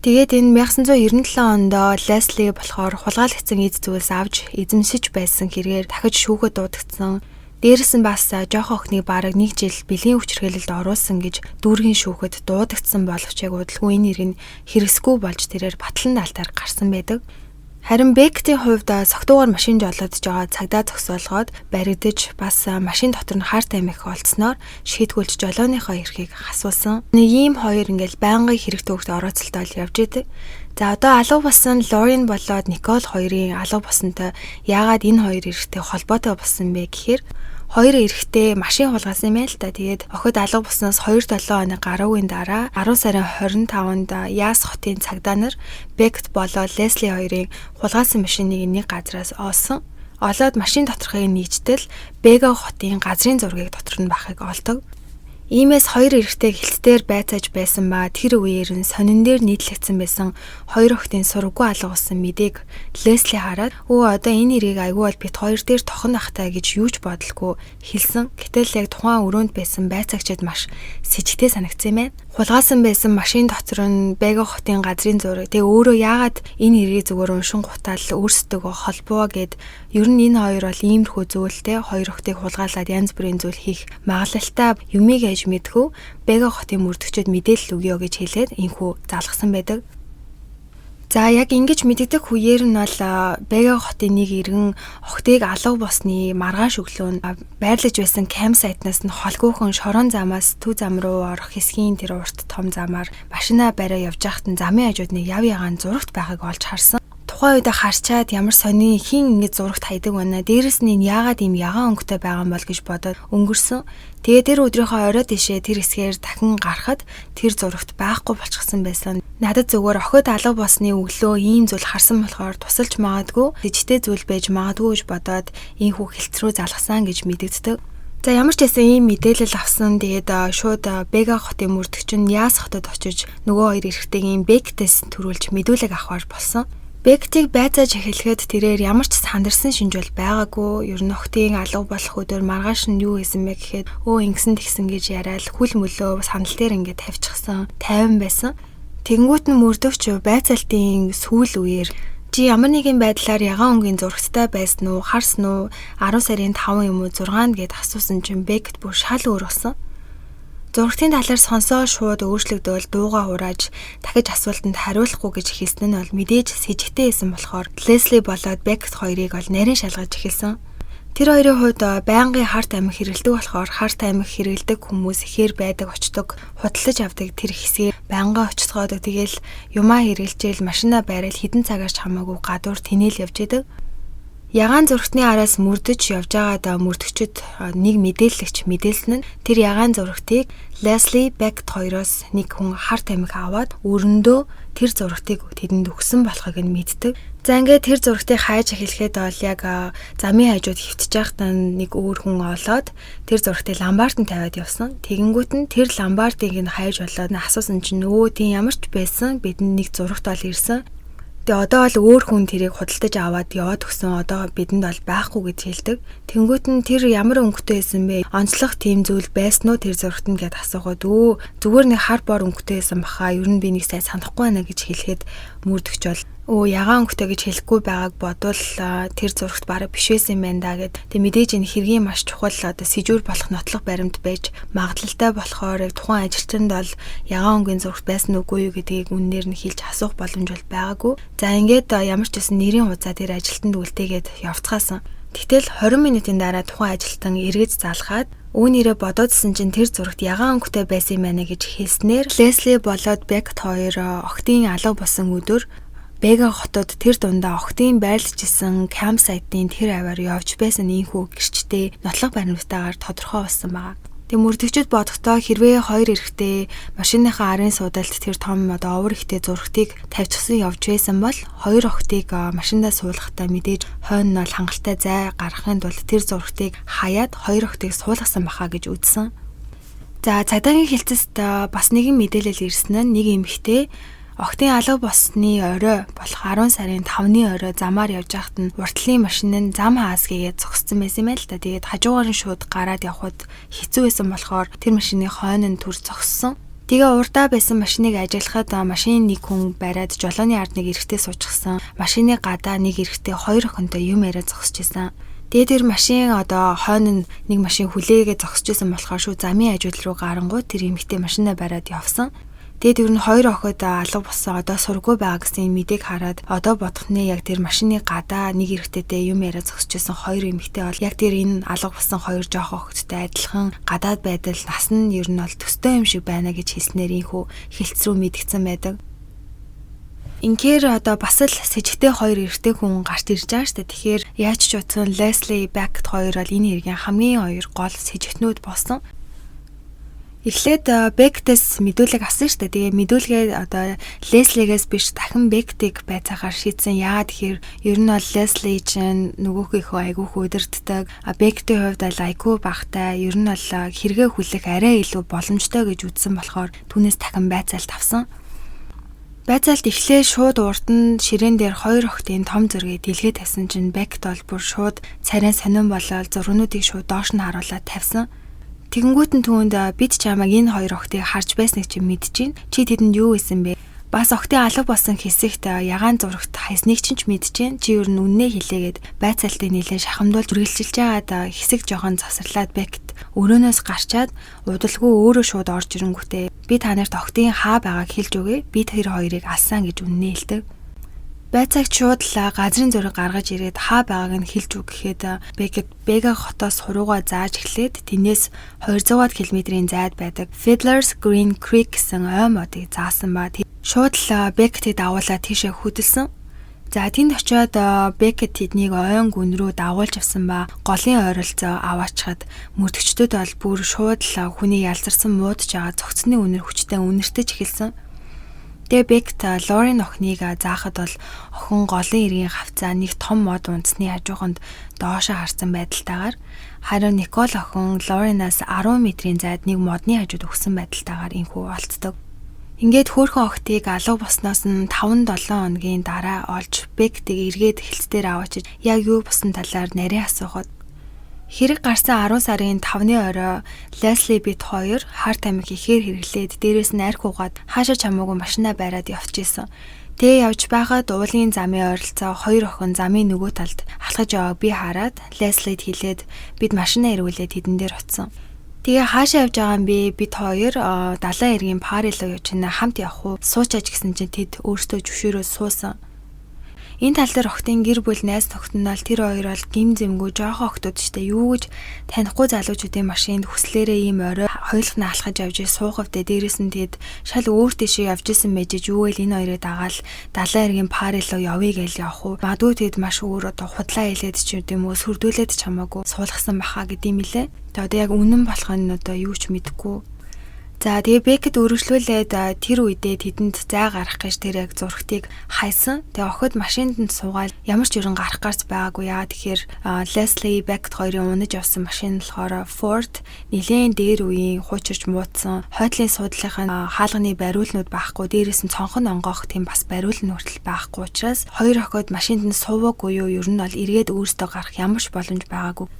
Тэгээд энэ 1997 онд Лесли болохоор хулгайлагдсан эд зүйлс авч эзэмшиж байсан хэрэгээр дахиж шүүхэд дуудагдсан. Дээрээс нь бас жоох охиныг бараг 1 жил бэлгийн хүчирхийлэлд оруулсан гэж дүүргийн шүүхэд дуудагдсан боловч яг удалгүй энэ нэр нь хэрэгсгүй болж тэрээр батлан даалтаар гарсан байдаг. Харин Бекетийн хувьд согтуугаар машин жолоодж байгаа цагдаа зогсоолгоод баригдаж бас машин дотор нь харт амих олцсноор шийдгүүлж жолооныхоо эрхийг хасуулсан. Нэг ийм хоёр ингээл байнгын хэрэг төвөгт орооцолтол явж идэг. За одоо алга болсон Lauren болоод Nicole хоёрын алга боссонтой яагаад энэ хоёр эрэгтэй холбоотой болсон бэ гэхээр хоёр эрэгтэй машин хулгайлсан юм байна л та. Тэгээд охид алга болсноос 2-7 оны гаруугийн дараа 10 сарын 25-нд Яс хотын цагдаа нар Бекет болоод Лесли хоёрын хулгайлсан машиныг нэг газраас олсон. Олоод машин доторхыг нийцтэл Бега хотын газрын зургийг дотор нь бахыг олдог. Иймээс хоёр эрэгтэй хилцээр байцааж байсан ба тэр үеэр нь сонин дээр нийтлэгдсэн байсан хоёр охидын сургуу алга болсон мэдээг Лесли хараад одоо энэ нэрийг айгүй бол бит хоёр дээр тохон ахтай гэж юуч бодлого хэлсэн. Гэтэл яг тухайн өрөөнд байсан байцаагчид маш сэжигтэй санагдсан юм байна. Хулгайлсан байсан машин дотор нь Бега хотын газрын зураг. Тэгээ өөрөө яагаад энэ нэрийг зүгээр уншин гутаал өөрсдөө холбоо гэд ер нь энэ хоёр бол иймэрхүү зүйлтэй хоёр охидыг хулгайлаад янз бүрийн зүйл хийх магадлалтай юмыг мэдхүү Бега хотын мөрдөгчөд мэдээлэл өгье гэж хэлээд инхүү залгасан байдаг. За яг ингэж мэддэг үеэр нь бол Бега хотын нэг иргэн охидыг алга болсны маргааш өглөө нь байрлаж байсан кампсайтнаас нь холгүйхэн шорон замаас төв зам руу орох хэсгийн тэр урт том замаар машинаа бариа явж байхад нь замын хажууд нэг яв ягаан зурагт байгааг олж харсан. Тухайн үед харчаад ямар сони хин ингэж зурагт хайдаг байна. Дээрэс нь яагаад ийм ягаан өнгөтэй байгаа юм бол гэж бодоод өнгөрсөн. Тэгээ тэр өдрийнхөө орой тишээ тэр хэсгээр дахин гарахад тэр зурагт байхгүй болчихсон байсан. Надад зүгээр охид алга болсны өглөө ийм зүйл харсан болохоор тусалж магадгүй, сэжтэй зүйл байж магадгүй гэж бодоод ийхүү хэлцрүү залгасан гэж мэдэгддэг. За ямар ч байсан ийм мэдээлэл авсан. Тэгээд шууд Бега хотын мөрдөгч нь Яс хотод очиж нөгөө хоёр эрэгтэйгийн Бектээс төрүүлж мэдүүлэг авахар болсон. Бектийг байцааж эхлэхэд тэрээр ямар ч сандарсан шинжүүл байгаагүй. Ер нь охтын алга болох өдөр маргааш нь юу хийсэн бэ гэхэд ингэсэн тэгсэн гэж яриад хүл мөлөө санал дээр ингээд тавьчихсан. 50 байсан. Тэнгүүт нь мөрдөгч байцаалтын сүүл үеэр чи ямар нэгэн байдлаар ягаан өнгийн зурагтай байсан уу, харсан уу, 10 сарын 5 юм уу 6-нд гэд асуусан чинь Бект бүр шал өөр болсон. Зурагтын талаар сонсоод шууд өөрчлөгдөөл дууга хурааж дахиж асуултанд хариулахгүй гэж хэлсэн нь бол мэдээж сэжигтэй байсан болохоор Лесли болоод Бект хоёрыг бол нарийн шалгаж эхэлсэн. Тэр хоёрын хувьд байнгын харт амиг хэрэлдэг болохоор харт амиг хэрэлдэг хүмүүс ихээр байдаг очдог, худалдаж авдаг тэр хэсгээ байнга очтгоодог. Тэгэл юмаа хэрэлжээл машинаа байрал хідэн цагаарч хамаагүй гадуур тэнээл явж идэг. Ягаан зурагтны араас мөрдөж явж байгаад мөрдөгчд нэг мэдээлэгч мэдээлсэн нь тэр ягаан зурагтыг Лесли Бект хоёроос нэг хүн харт амиг аваад өрөндөө тэр зурагтыг тэдэнд өгсөн болохыг нь мэддэг. За ингээд тэр зурагтыг хайж эхлэхэд бол яг замын хажууд хөвтөж байхдаа нэг өөр хүн олоод тэр зурагтыг ламбарт нь тавиад явсан. Тэгэнгүүт нь тэр ламбартыг нь хайж болоод асуусан чинь тийм ямар ч байсан бидэнд нэг зурагт бол ирсэн. Тэгээ одоо бол өөр хүн тэрийг худалдаж аваад яваад өгсөн. Одоо бидэнд бол байхгүй гэж хэлдэг. Тэнгүүт нь тэр ямар өнгөтэй байсан бэ? Онцлог тийм зүйл байсан уу тэр зурагт нь гэд асуухад зүгээр нэг хар бор өнгөтэй байсан баха. Ер нь би нэг сайн санахгүй байна гэж хэлэхэд мөрдөгч бол ягаан өнгөтэй гэж хэлэхгүй байгааг бодвол тэр зурагт бараг биш байсан юм байна да гэд. Тэг мэдээж энэ хэргийн маш чухал сэжүүр болох нотлох баримт байж магадлалтай болохоор тухайн ажилчинд бол ягаан өнгийн зурагт байсан үгүй юу гэдгийг үнээр нь хэлж асуух боломж бол байгаагүй. За ингээд ямар ч гэсэн нэрийн хуудаа тэр ажилтнанд үлдээгээд явцгаасан. Тэгтэл 20 минутын дараа тухайн ажилтан эргэж залгаад үүнийрээ бодоодсэн чинь тэр зурагт ягаан өнгөтэй байсан юм байна гэж хэлснээр Лесли болоод Бект хоёр охтын алга болсон өдөр Бега хотод тэр дундаа охтын байрлаж исэн кампсайтын тэр аваар явж байсан ийхүү гэрчтэй нотлох баримтаагаар тодорхой болсон байна. Тэг мөрдөгчд бодохдоо хэрвээ хоёр эрэгтэй машиныхаа арын суудалд тэр том овор ихтэй зурагтыг тавьчихсан явж байсан бол хоёр охтыг машиндаа суулгахдаа мэдээж хойно нь бол хангалттай зай гаргахын тулд тэр зурагтыг хаяад хоёр охтыг суулгасан баха гэж үзсэн. За цагдаагийн хэлцэст бас нэгэн мэдээлэл ирсэн нь нэг эмэгтэй охтын алга болсны орой болох 10 сарын 5-ны орой замаар явж байхад нь уртлын машин нь зам хаасгээд зогссон байсан юм л да. Тэгээд хажуугаар нь шууд гараад явхад хэцүү байсан болохоор тэр машины хойно нь түр зогссон. Тэгээ урдаа байсан машиныг ажиглахад машин нэг хүн бариад жолооны ард нэг эрэгтэй суучихсан. Машины гадаа нэг эрэгтэй хоёр охинтой юм яриа зогсож исэн. Тэгээд тэр машин хойно нэг машин хүлээгээ зогсож исэн болохоор шууд замын хажууд руу гарангууд тэр эмэгтэй машинаа бариад явсан. Тэгээд ер нь хоёр охид алга болсон сургуу байгаа гэсэн мэдээг хараад бодох нэ яг тэр машины гадаа нэг эрэгтэйтэй юм яриа зогсчихсан хоёр эмэгтэй бол яг тэр энэ алга болсон хоёр жоох охидтой адилхан гадаад байдал нас нь ер нь бол төстэй юм шиг байна гэж хэлснээр ийхүү хэлцрүү мэдгдсэн байдаг. Инхээр бас л сэжигтэй хоёр эрэгтэй хүн гарч ирж байгаа шүү дээ. Тэгэхээр яаж ч утсан Лесли Бект хоёр бол энэ хэргийн хамгийн хоёр гол сэжигтнүүд болсон. Эхлээд Бектээс мэдүүлэг авсан шүү дээ. Тэгээ мэдүүлгээ Леслигээс биш дахин Бектийг байцаагаар шийдсэн. Яагаад тэгэхээр ер нь бол Лесли чинь нөгөөхийнхөө айгүйх удирддаг. Бектийн хувьд бол айгүй багтай. Ер нь бол хэрэгээ хүлээх арай илүү боломжтой гэж үзсэн болохоор түүнээс дахин байцаалт авсан. Байцаалт эхлээ шууд урд нь ширээн дээр хоёр охтын том зургийг дэлгээ тавьсан чинь Бект бол бүр шууд царай сонирн болоод зургнуудыг шууд доош нь харуулаад тавьсан. Тэгэнгүүт нь түүнд бид чамайг энэ хоёр охтыг харж байсныг чи мэдчихээн. Чи тэдэнд юу хийсэн бэ? Бас охтын алга болсон хэсэгт ягаан зурагт хайсныг ч мэдчихээн. Чи ер нь үннээ хэлээгээд байцаалтыг нэлээд шахамдуулж үргэлжилж байгаад хэсэг жоохон завсарлаад Бект өрөөнөөс гарчаад удалгүй өөрөө шууд орж ирэнгүүтээ би та нарт охтын хаа байгааг хэлж өгье. Би тэр хоёрыг алсан гэж үннээ хэлдэг. Байцаагч шууд л газрын зураг гаргаж ирээд хаа байгааг нь хэлж үг гэхэд Бект Бега хотоос хуруугаа зааж эхлээд тэрнээс 200 км-ийн зайд байдаг Fiddler's Green Creek гэсэн ой модыг заасан ба шууд л Бектийг дагуулаад тийшээ хөдөлсөн. За тэнд очиод Бекет тэднийг ойн гүн рүү дагуулж авсан ба голын ойролцоо аваачхад мөрдөгчдөд бол бүр шууд л хүний ялзарсан муудж байгаа цогцны үнэр хүчтэй үнэртэж эхэлсэн. Тэгээ Бекет Лорийн охиныг заахад бол охин голын иргэн хавцаа нэг том мод унтсны хажууханд доошоо харсан байдалтайгаар харин Никол охин Лоринаас 10 метрийн зайд нэг модны хажууд өгсөн байдалтайгаар инхүү олцдог. Ингээд хөөрхөн охтыг алга босноос нь 5-7 хоногийн дараа олж Бекетийг эргээд хэлцээр аваачиж яг юу босон талаар нарийн асуухад хэрэг гарсан 10 сарын 5-ны орой Лесли бит хоёр харт амиг ихээр хэрэглээд дээрээс нь арх угаад хаашаа чамаагүй машинаа байраад явчихсан. Тэгээ явж байхад уулын замын ойролцоо хоёр охин замын нөгөө талд алхаж байгааг би хараад Леслид хэлээд бид машинаа эргүүлээд тэдэн дээр утсан. Тэгээ хаашаа явж байгаа юм бэ? Бид хоёр далайн эргийн пари руу явж байна. Хамт явах уу? Суучаач гэсэн чинь тэд өөрсдөө зөвшөөрөө суусан. Энэ тал дээр охтын гэр бүл найз тогтнол тэр хоёр бол гим зэмгүй жоохон охтууд штэ юу гэж танихгүй залуучуудын машинд хүслээрээ ийм орой хойлох нь алхаж явж суухавдээ дээрээс нь тэд шал өөр тийшээ явж исэн мэжж юу гээл энэ хоёрыг дагаал далайн эргийн пари руу явъя гэж явах уу? Бадгүй тэд маш өөр одоо худлаа хэлээд ч юм уу сүрдүүлээд ч хамаагүй суулгасан баха гэдэм билээ. Тэгээ одоо яг үнэн болох нь одоо юу ч мэдэхгүй. За тэгээ Бекет өргөжлүүлээд тэр үедээ тэдэнд зай гарах гэж тэр яг зургтыг хайсан. Тэгээ охид машинд нь суугаад ямар ч ерөн гарах гарц байгаагүй яа. Тэгэхээр Лесли Бекет хоёрын унаж явсан машин болохоор Ford нэлээд дээр үеийн хуучирч муудсан хойдлын суудлынхаа хаалганы бариулнууд байхгүй. Дээрээс нь цонхон онгоох тийм бас бариулн хүртэл байхгүй учраас хоёр охид машинд нь суугаагүй юу ер нь бол эргээд өөрсдөө гарах ямар ч боломж байгаагүй.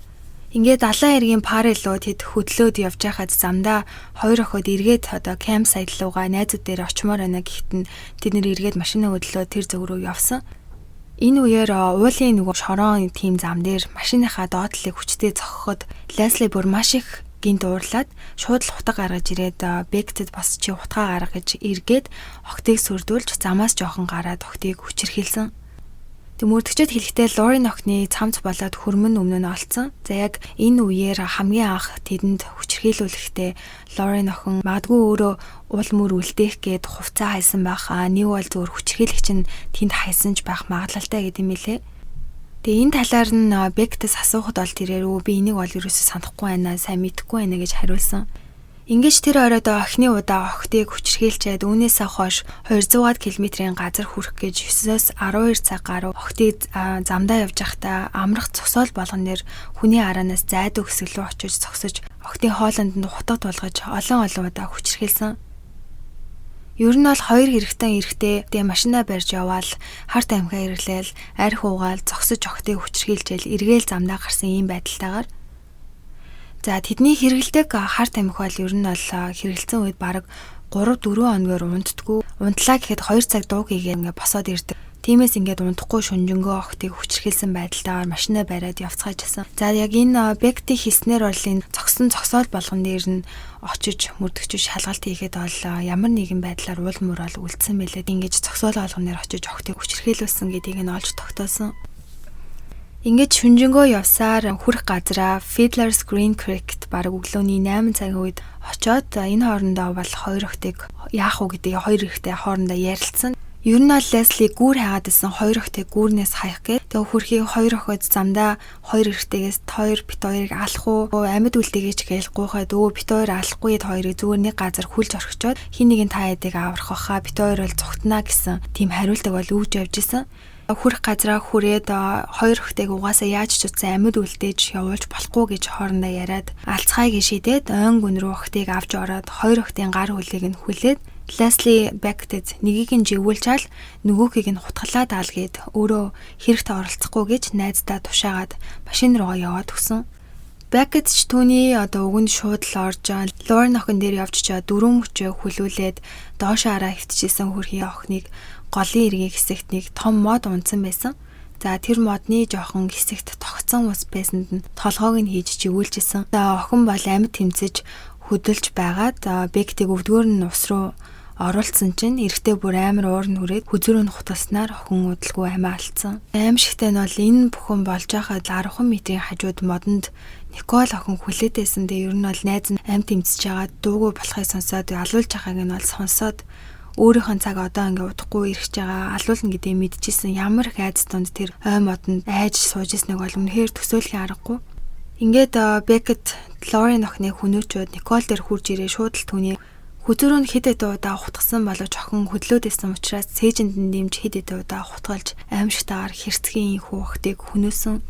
Ингээд далайн эргийн пари руу тэд хөдлөөд явж байхад замдаа хоёр охид эргээд одоо camp site руугаа найзууд дээр очимоор байна гэхэд тэд нэр эргээд машинаа хөдлөө тэр зөв рүү явсан. Энэ үеэр уулын нөгөө шорон тийм зам дээр машиныхаа доотлыг хүчтэй зогхоход Лесли бүр маш их гинт уурлаад шууд л утга гаргаж ирээд Бекетэд бас чи утгаа гарга гэж эргээд охтыг сүрдүүлж замаас жоохон гараад охтыг хүчирхийлсэн. Мөрдөгчөд хэлэхдээ Лорийн охины цамц болоод хөрмөн өмнө нь олцсон. За яг энэ үеэр хамгийн анх тэдэнд хүчирхийлүүлэхдээ Лорийн охин магадгүй өөрөө уул мөр үлдээх гээд хувцас хайсан байх. Нэг бол зөвөр хүчирхийлэгч нь тэнд хайсан ч байх магадлалтай гэдэг юм лээ. Тэгээ энэ талаар нь Бекетээс асуухад бол тэрээр би энийг бол ерөөсөө санахгүй байна, сайн мэдэхгүй байна гэж хариулсан. Ингэж тэр оройд охины удаа охтыг хүчирхийлчээд үүнээс хойш 200 км-ийн газар хүрэх гэж 9-12 цаг гаруй охтыг замдаа явж байхдаа амрах зогсоол болгоноор хүний араанаас зайдуу хэсэг рүү очиж зогсож охтын хоолонд нь хутаг тулгаж олон удаа хүчирхийлсэн. Ер нь бол хоёр эрэгтэй машинаа барьж яваал харт амхаа ирлээл арх уугаал зогсож охтыг хүчирхийлжэл эргээл замдаа гарсан ийм байдалтайгаар за тэдний хэрэгэлдэг харт амх бол ер нь бол хэрэгэлсэн үед бараг 3-4 хоногор унтдаггүй. Унтлаа гэхэд 2 цаг дууг хийгээд ингээ босоод ирдэг. Тиймээс ингээд унтахгүй шүнжэнгөө охтыг хүчирхийлсэн байдалтайгаар машинаа бариад явцгаажсан. За яг энэ Бекетийн хийснээр бол энэ зогсоол болгон дээр нь очиж мөрдөгч шалгалт хийхэд бол ямар нэгэн байдлаар уул мөр бол үлдсэн мэлээ. Ингээд зогсоол болгоноор очиж охтыг хүчирхийлүүлсэн гэдгийг нь олж тогтоосон. Ингээд шүнжэнгөө явсаар хүрэх газараа Fiddler's Green Creek-т бараг өглөөний 8 цагийн үед очоод энэ хоорондоо бол хоёр охтыг яах вэ гэдгийг хоёр эрэгтэй хоорондоо ярилцсан. Ер нь бол Лесли гүүр хайгаад исэн хоёр охтыг гүүрнээс хаях гээд тэгээ хүрхий хоёр охид замдаа хоёр эрэгтэйгээс бит хоёрыг алах уу амьд үлдээгээч гээл гуйхад бит хоёр алахгүй хоёрыг зүгээр нэг газар хүлж орхичоод хин нэгэн та хэдийг аврах баха бит хоёр бол цугтнаа гэсэн тийм хариултаг бол өгж явж исэн. Хүрх газраа хүрээд хоёр охтыг угаасаа яаж ч утсан амьд үлдээж явуулж болохгүй гэж хоорондоо яриад алцгаыг шийдээд ойн гүн рүү охтыг авч ороод хоёр охтын гар хөлийг нь хүлээд Лесли Бекетэд нэгийг нь живүүлчаал нөгөөхийг нь хутгалаад аал гээд өөрөө хэрэгт оролцохгүй гэж найздаа тушаагаад машин руугаа яваад өгсөн. Бекет ч түүний өгөнд шууд л орж Лорийн охин дээр явж чаа дөрөв мөчөө хүлүүлээд доошоо араа хөвтчихсэн хөрхий охиныг голын эргийн хэсэгт нэг том мод унтсан байсан. За тэр модны жоохон хэсэгт тогтсон ус байсанд нь толгойг нь хийж живүүлжсэн. За охин бол амьд тэмцэж хөдөлж байгаад Бекетийг өвдгөр нь ус руу оруулсан чинь эрэгтэй бүр амар уур нүрээд хүзүүрөө нь хутгаснаар охин удалгүй амиа алдсан. Аимшигтай нь бол энэ бүхэн болж байхад 10 метрийн хажууд модонд Никол охин хүлээдсэн. Тэгээ ер нь бол найз нь амь тэмцэж байгаа дуугүй болохыг сонсоод алуулж байгааг нь бол сонсоод өөрийнх нь цаг одоо ингээ удахгүй ирж байгаа алуулна гэдгийг мэдчихсэн ямар их айдас донд тэр ой модонд айж сууж ирснийг бол үнэхээр төсөөлхийн аргагүй. Ингээд Бекет Лорийн охины хүнөөчүүд Никол дээр хурж ирээ шууд л түүний хүзүүрөө хэд хэдэн удаа хутгсан боловч охин хөдлөөдсэн учраас цээжинд нь дэмж хэд хэдэн удаа хутгалж аимшигтайгаар хэрцгий хүү охтыг хүнөөсөн.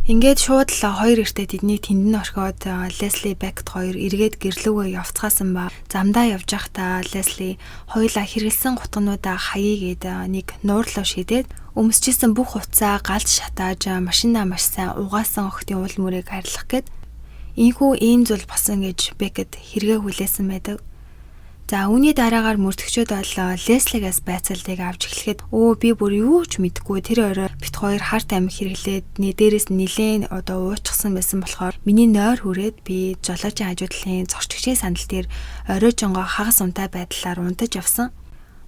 Ингээд шууд л хоёр эртээ тэдний тэнд нь орхиод Лесли Бекет хоёр эргээд гэрлүүгөө явцгаасан ба замдаа явж байхдаа Лесли хоёулаа хэрэгэлсэн гутгануудаа хаягээд нэг нуурлуу шидээд өмсчихсэн бүх хувцаа галж шатааж машинаа маш сайн угаасан охтын уул мөрийг харьлах гээд ийхүү ийм зүйл босон гэж Бекет хэрэгээ хүлээсэн байдаг. За үүний дараагаар мөрдөгчөд бол Леслигээс байцаалтыг авч эхлэхэд би бүр юу ч мэдэхгүй тэр орой бит хоёр харт амиг хэрэглээд дээрээс нилээн одоо уучсан байсан болохоор миний нойр хүрээд би жолоочийн хажуудлын зорчигчийн сандал дээр орой жонгоо хагас унтай байдлаар унтаж явсан.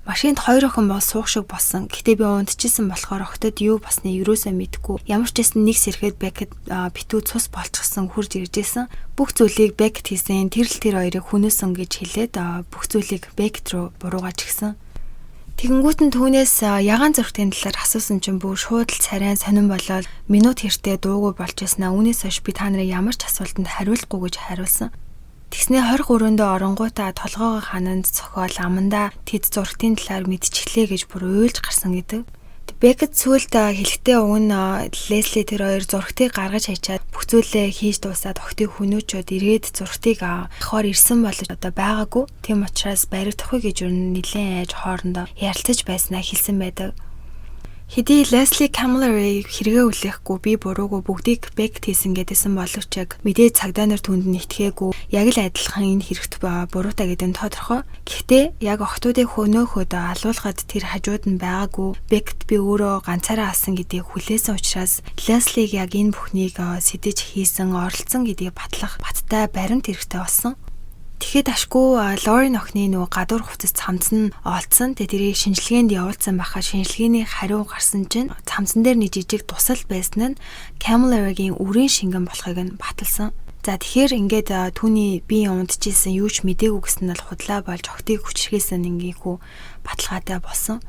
Машинд хоёр охин бол суух шиг болсон. Гэхдээ би унтчихсан болохоор охтод юу босныг юусоо мэдэхгүй. Ямар ч байсан нэг сэрхэд Бекет битүү цус болчихсон хурж иржсэн. Бүх зүйлийг Бекет хийсэн. Тэр хоёрыг хүнөөсөн гэж хэлээд бүх зүйлийг Бекет рүү буруугаж гисэн. Тэгэнгүүт нь түүнээс ягаан зөрөгтийн талаар асуусан чинь бүр шууд л царайн сонирн болоод минут хэртээ дуугүй болж яснаа. Үүнээс хойш би та нарыг ямар ч асуултанд хариулахгүй гэж хариулсан. Тэгснээ 23-нд оронгуудаа толгоогоо хананд цохол амандаа тэд зургтын талаар мэдчихлээ гэж бүр уйлж гарсан гэдэг. Бекет сүүлд хэлэхдээ уг нь Лесли тэр хоёр зургтыг гаргаж хайчаад бүх зүйлээ хийж дуусаад охтыг хүнөөчөд эргээд зургтыг авахаар ирсэн бол одоо байгаагүй. Тийм учраас баригдахгүй гэж юу нэлээд айж хоорондоо ярилцаж байснаа хэлсэн байдаг. Хэдий Лесли Камилерыг хэрэгээ үлээхгүй би буруугүй бүгдийг Бекет хийсэн гэдээсэн боловч яг мэдээ цагдаа нар түнд нь итгээгүй яг л адилхан энэ хэрэгт буруутай гэдэг нь тодорхой. Гэхдээ яг охтуудыг хөнөөхөд алуулахад тэр хажууд нь байгаагүй Бекет би өөрөө ганцаараа алсан гэдгийг хүлээсэн учраас Леслиг яг энэ бүхнийг сэтэж хийсэн оролцсон гэдгийг батлах баттай баримт хэрэгтэй болсон. Тэгэхэд ашгүй Лорийн охины нөгөө гадуур хувцас цамц нь олцсон. Тэрийг шинжилгээнд явуулсан байхад шинжилгээний хариу гарсан чинь цамцан дээр нэг жижиг тусал байсан нь Камилерагийн үрийн шингэн болохыг нь баталсан. За тэгэхээр ингээд түүний бие унтчихсэн юу ч мдээгүй гэсэн нь л худлаа болж охтыг хүчрхээсэн ингээгүү баталгаатай болсон.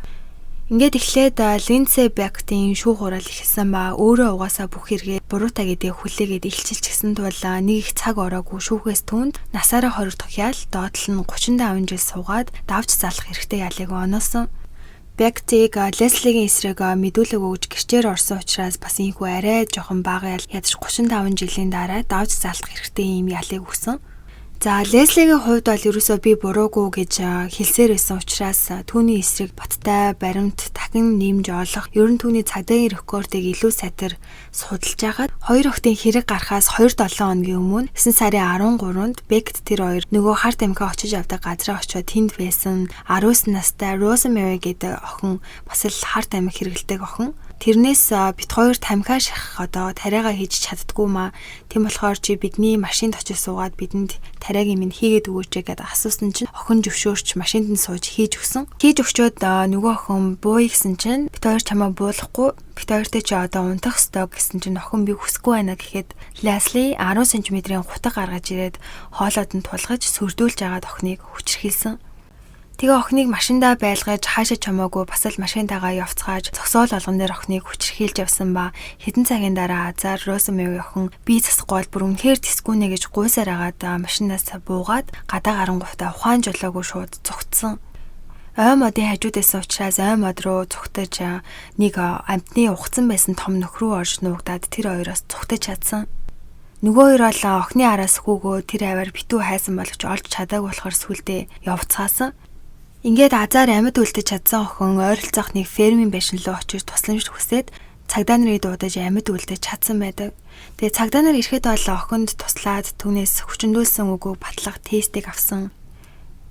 Ингээд эхлээд Линдсей Бекетийн шүүх хурал ихсэн ба өөрөө угаасаа бүх хэрэгээ буруутай гэдгийг хүлээгээд илчилчихсэн тул нэг их цаг ороогүй шүүхээс түүнд насаараа 20 дахь ял доотлол нь 35 жил суугаад давж залах хэрэгтэй ялыг оноосон. Бекетийг Леслигийн эсрэг мэдүүлэг өгж гэрчээр орсон учраас бас ийхүү арай жоохон бага ял ядаж 35 жилийн дараа давж залах хэрэгтэй юм ялыг өгсөн. За Леслигийн хувьд бол ерөөсөө би буруугүй гэж хэлсээр байсан учраас түүний эсрэг баттай баримт дахин нэмж олох ер нь түүний цагдаагийн рекордыг илүү сайтар судалж хагаад хоёр охтын хэрэг гарахаас 2-7 хоногийн өмнө 9 сарын 13-нд Бекет тэр хоёр нөгөө харт амхаа очиж явдаг газраа очиод тэнд байсан 19 настай Rosemary гэдэг охин бас л харт амх хэрэгэлдэг охин. Тэрнээс бит хоёр тамхиа шахах одоо тариагаа хийж чаддгүй маа. Тийм болохоор чи бидний машинд очиж суугаад бидэнд тариагийн минь хийгээд өгөөч гэдээ асуусан чинь охин зөвшөөрч машинд нь сууж хийж өгсөн. Хийж өгчөөд нөгөө охин бууя гэсэн чинь бит хоёр чамаа буулгахгүй. Бит хоёртой чи одоо унтах ёстой гэсэн чинь охин би хүсэхгүй байна гэхэд Лесли 10 см-ийн гутаг гаргаж ирээд хоолойд нь тулгаж сөрдүүлж агаад охиныг хүчрхийлсэн. Тэгээ охиныг машиндаа байлгаж хаашаа чамаагүй бас л машинтаагаа явцгааж зогсоол олгон дээр охиныг хүчрхийлж явсан ба хэдэн цагийн дараа азар Rosemary охин бие засахгүй бол бүр үнэхээр тэсгүүнэ гэж гуйсаар агаад машинаас буугаад гадаа гарангуйтай ухаан жолоогүй шууд зүгтсэн. Ой модын хажуудаас учраас ой мод руу зүгтэж нэг амтны ухцсан байсан том нөхрөө орж нуугдаад тэр хоёроос зүгтэж чадсан. Нөгөө хоёр бол охины араас хүүгөө тэр аваар битүү хайсан боловч олж чадаагүй болохоор сүлдээ явцгаасан. Ингээд азар амьд үлдэж чадсан охин ойролцоох нэг фермийн байшин руу очиж тусламж хүсээд цагдаа нарыг дуудаж амьд үлдэж чадсан байдаг. Тэгээ цагдаа нар ирэхэд бол охинд туслаад түүнээс хүчндүүлсэн үгөө батлах тестийг авсан.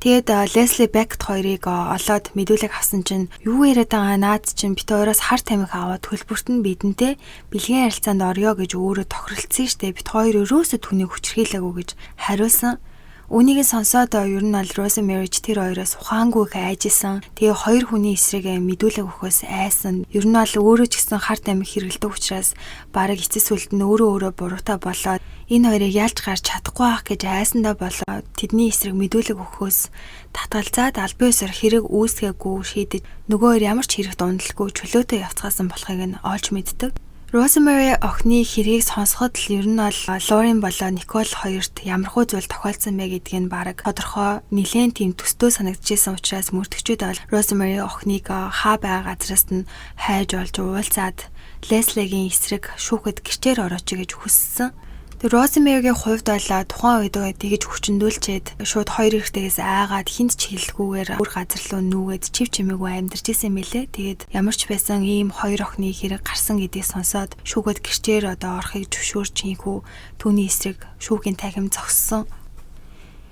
Тэгээд Лесли Бекет хоёрыг олоод мэдүүлэг авсан чинь юу яриад байгаа наад чинь бит хоёроос хар тамхи аваад төлбөрт нь бидэнтэй бэлгийн харилцаанд орё гэж өөрөө тохиролцсон штэ. Бит хоёр өрөөсөө түүнийг хүчрхийлээгүй гэж хариулсан. Үүнийг сонсоод ер нь бол Rosemary тэр хоёроос ухаангүй их айжсэн. Тэгээ хоёр хүний эсрэг мэдүүлэг өгөхөөс айсан. Ер нь бол өөрөө ч гэсэн харт амиг хэрэгэлдэг учраас бараг эцэс үлд нь өөрөө буруутай болоод энэ хоёрыг ялж гарч чадахгүй байх гэж айсандаа болоод тэдний эсрэг мэдүүлэг өгөхөөс татгалзаад албан ёсоор хэрэг үүсгээгүй шийдэж нөгөө хоёр ямар ч хэрэгт ундалгүй чөлөөтэй явцгаасан болохыг нь олж мэддэг. Rosemary охины хэргийг сонсоход л ер нь бол Лорен болоо Никол хоёрт ямархуу зүйл тохиолдсон бэ гэдгийг нь бараг тодорхой нэлээд тийм төстөө санагдчихсан учраас мөрдөгчүүд бол Rosemary охиныг хаа байгаа газраас нь хайж олж уулзаад Леслигийн эсрэг шүүхэд гэрчээр орооч гэж хүссэн. Тэр Rosemary-гийн хувьд бол тухайн үед тэгж хүчндүүлчээд шууд хоёр эрэгтэйгээс айгаад хинт ч хэлэлгүйгээр өөр газар руу нүүгээд чив чимээгүй амьдарч исэн мэлээ. Тэгээд ямар ч байсан ийм хоёр охины хэрэг гарсан гэдгийг сонсоод шүүхэд гэрчээр орохыг зөвшөөрч ийхүү түүний эсрэг шүүхийн танхим зогссон.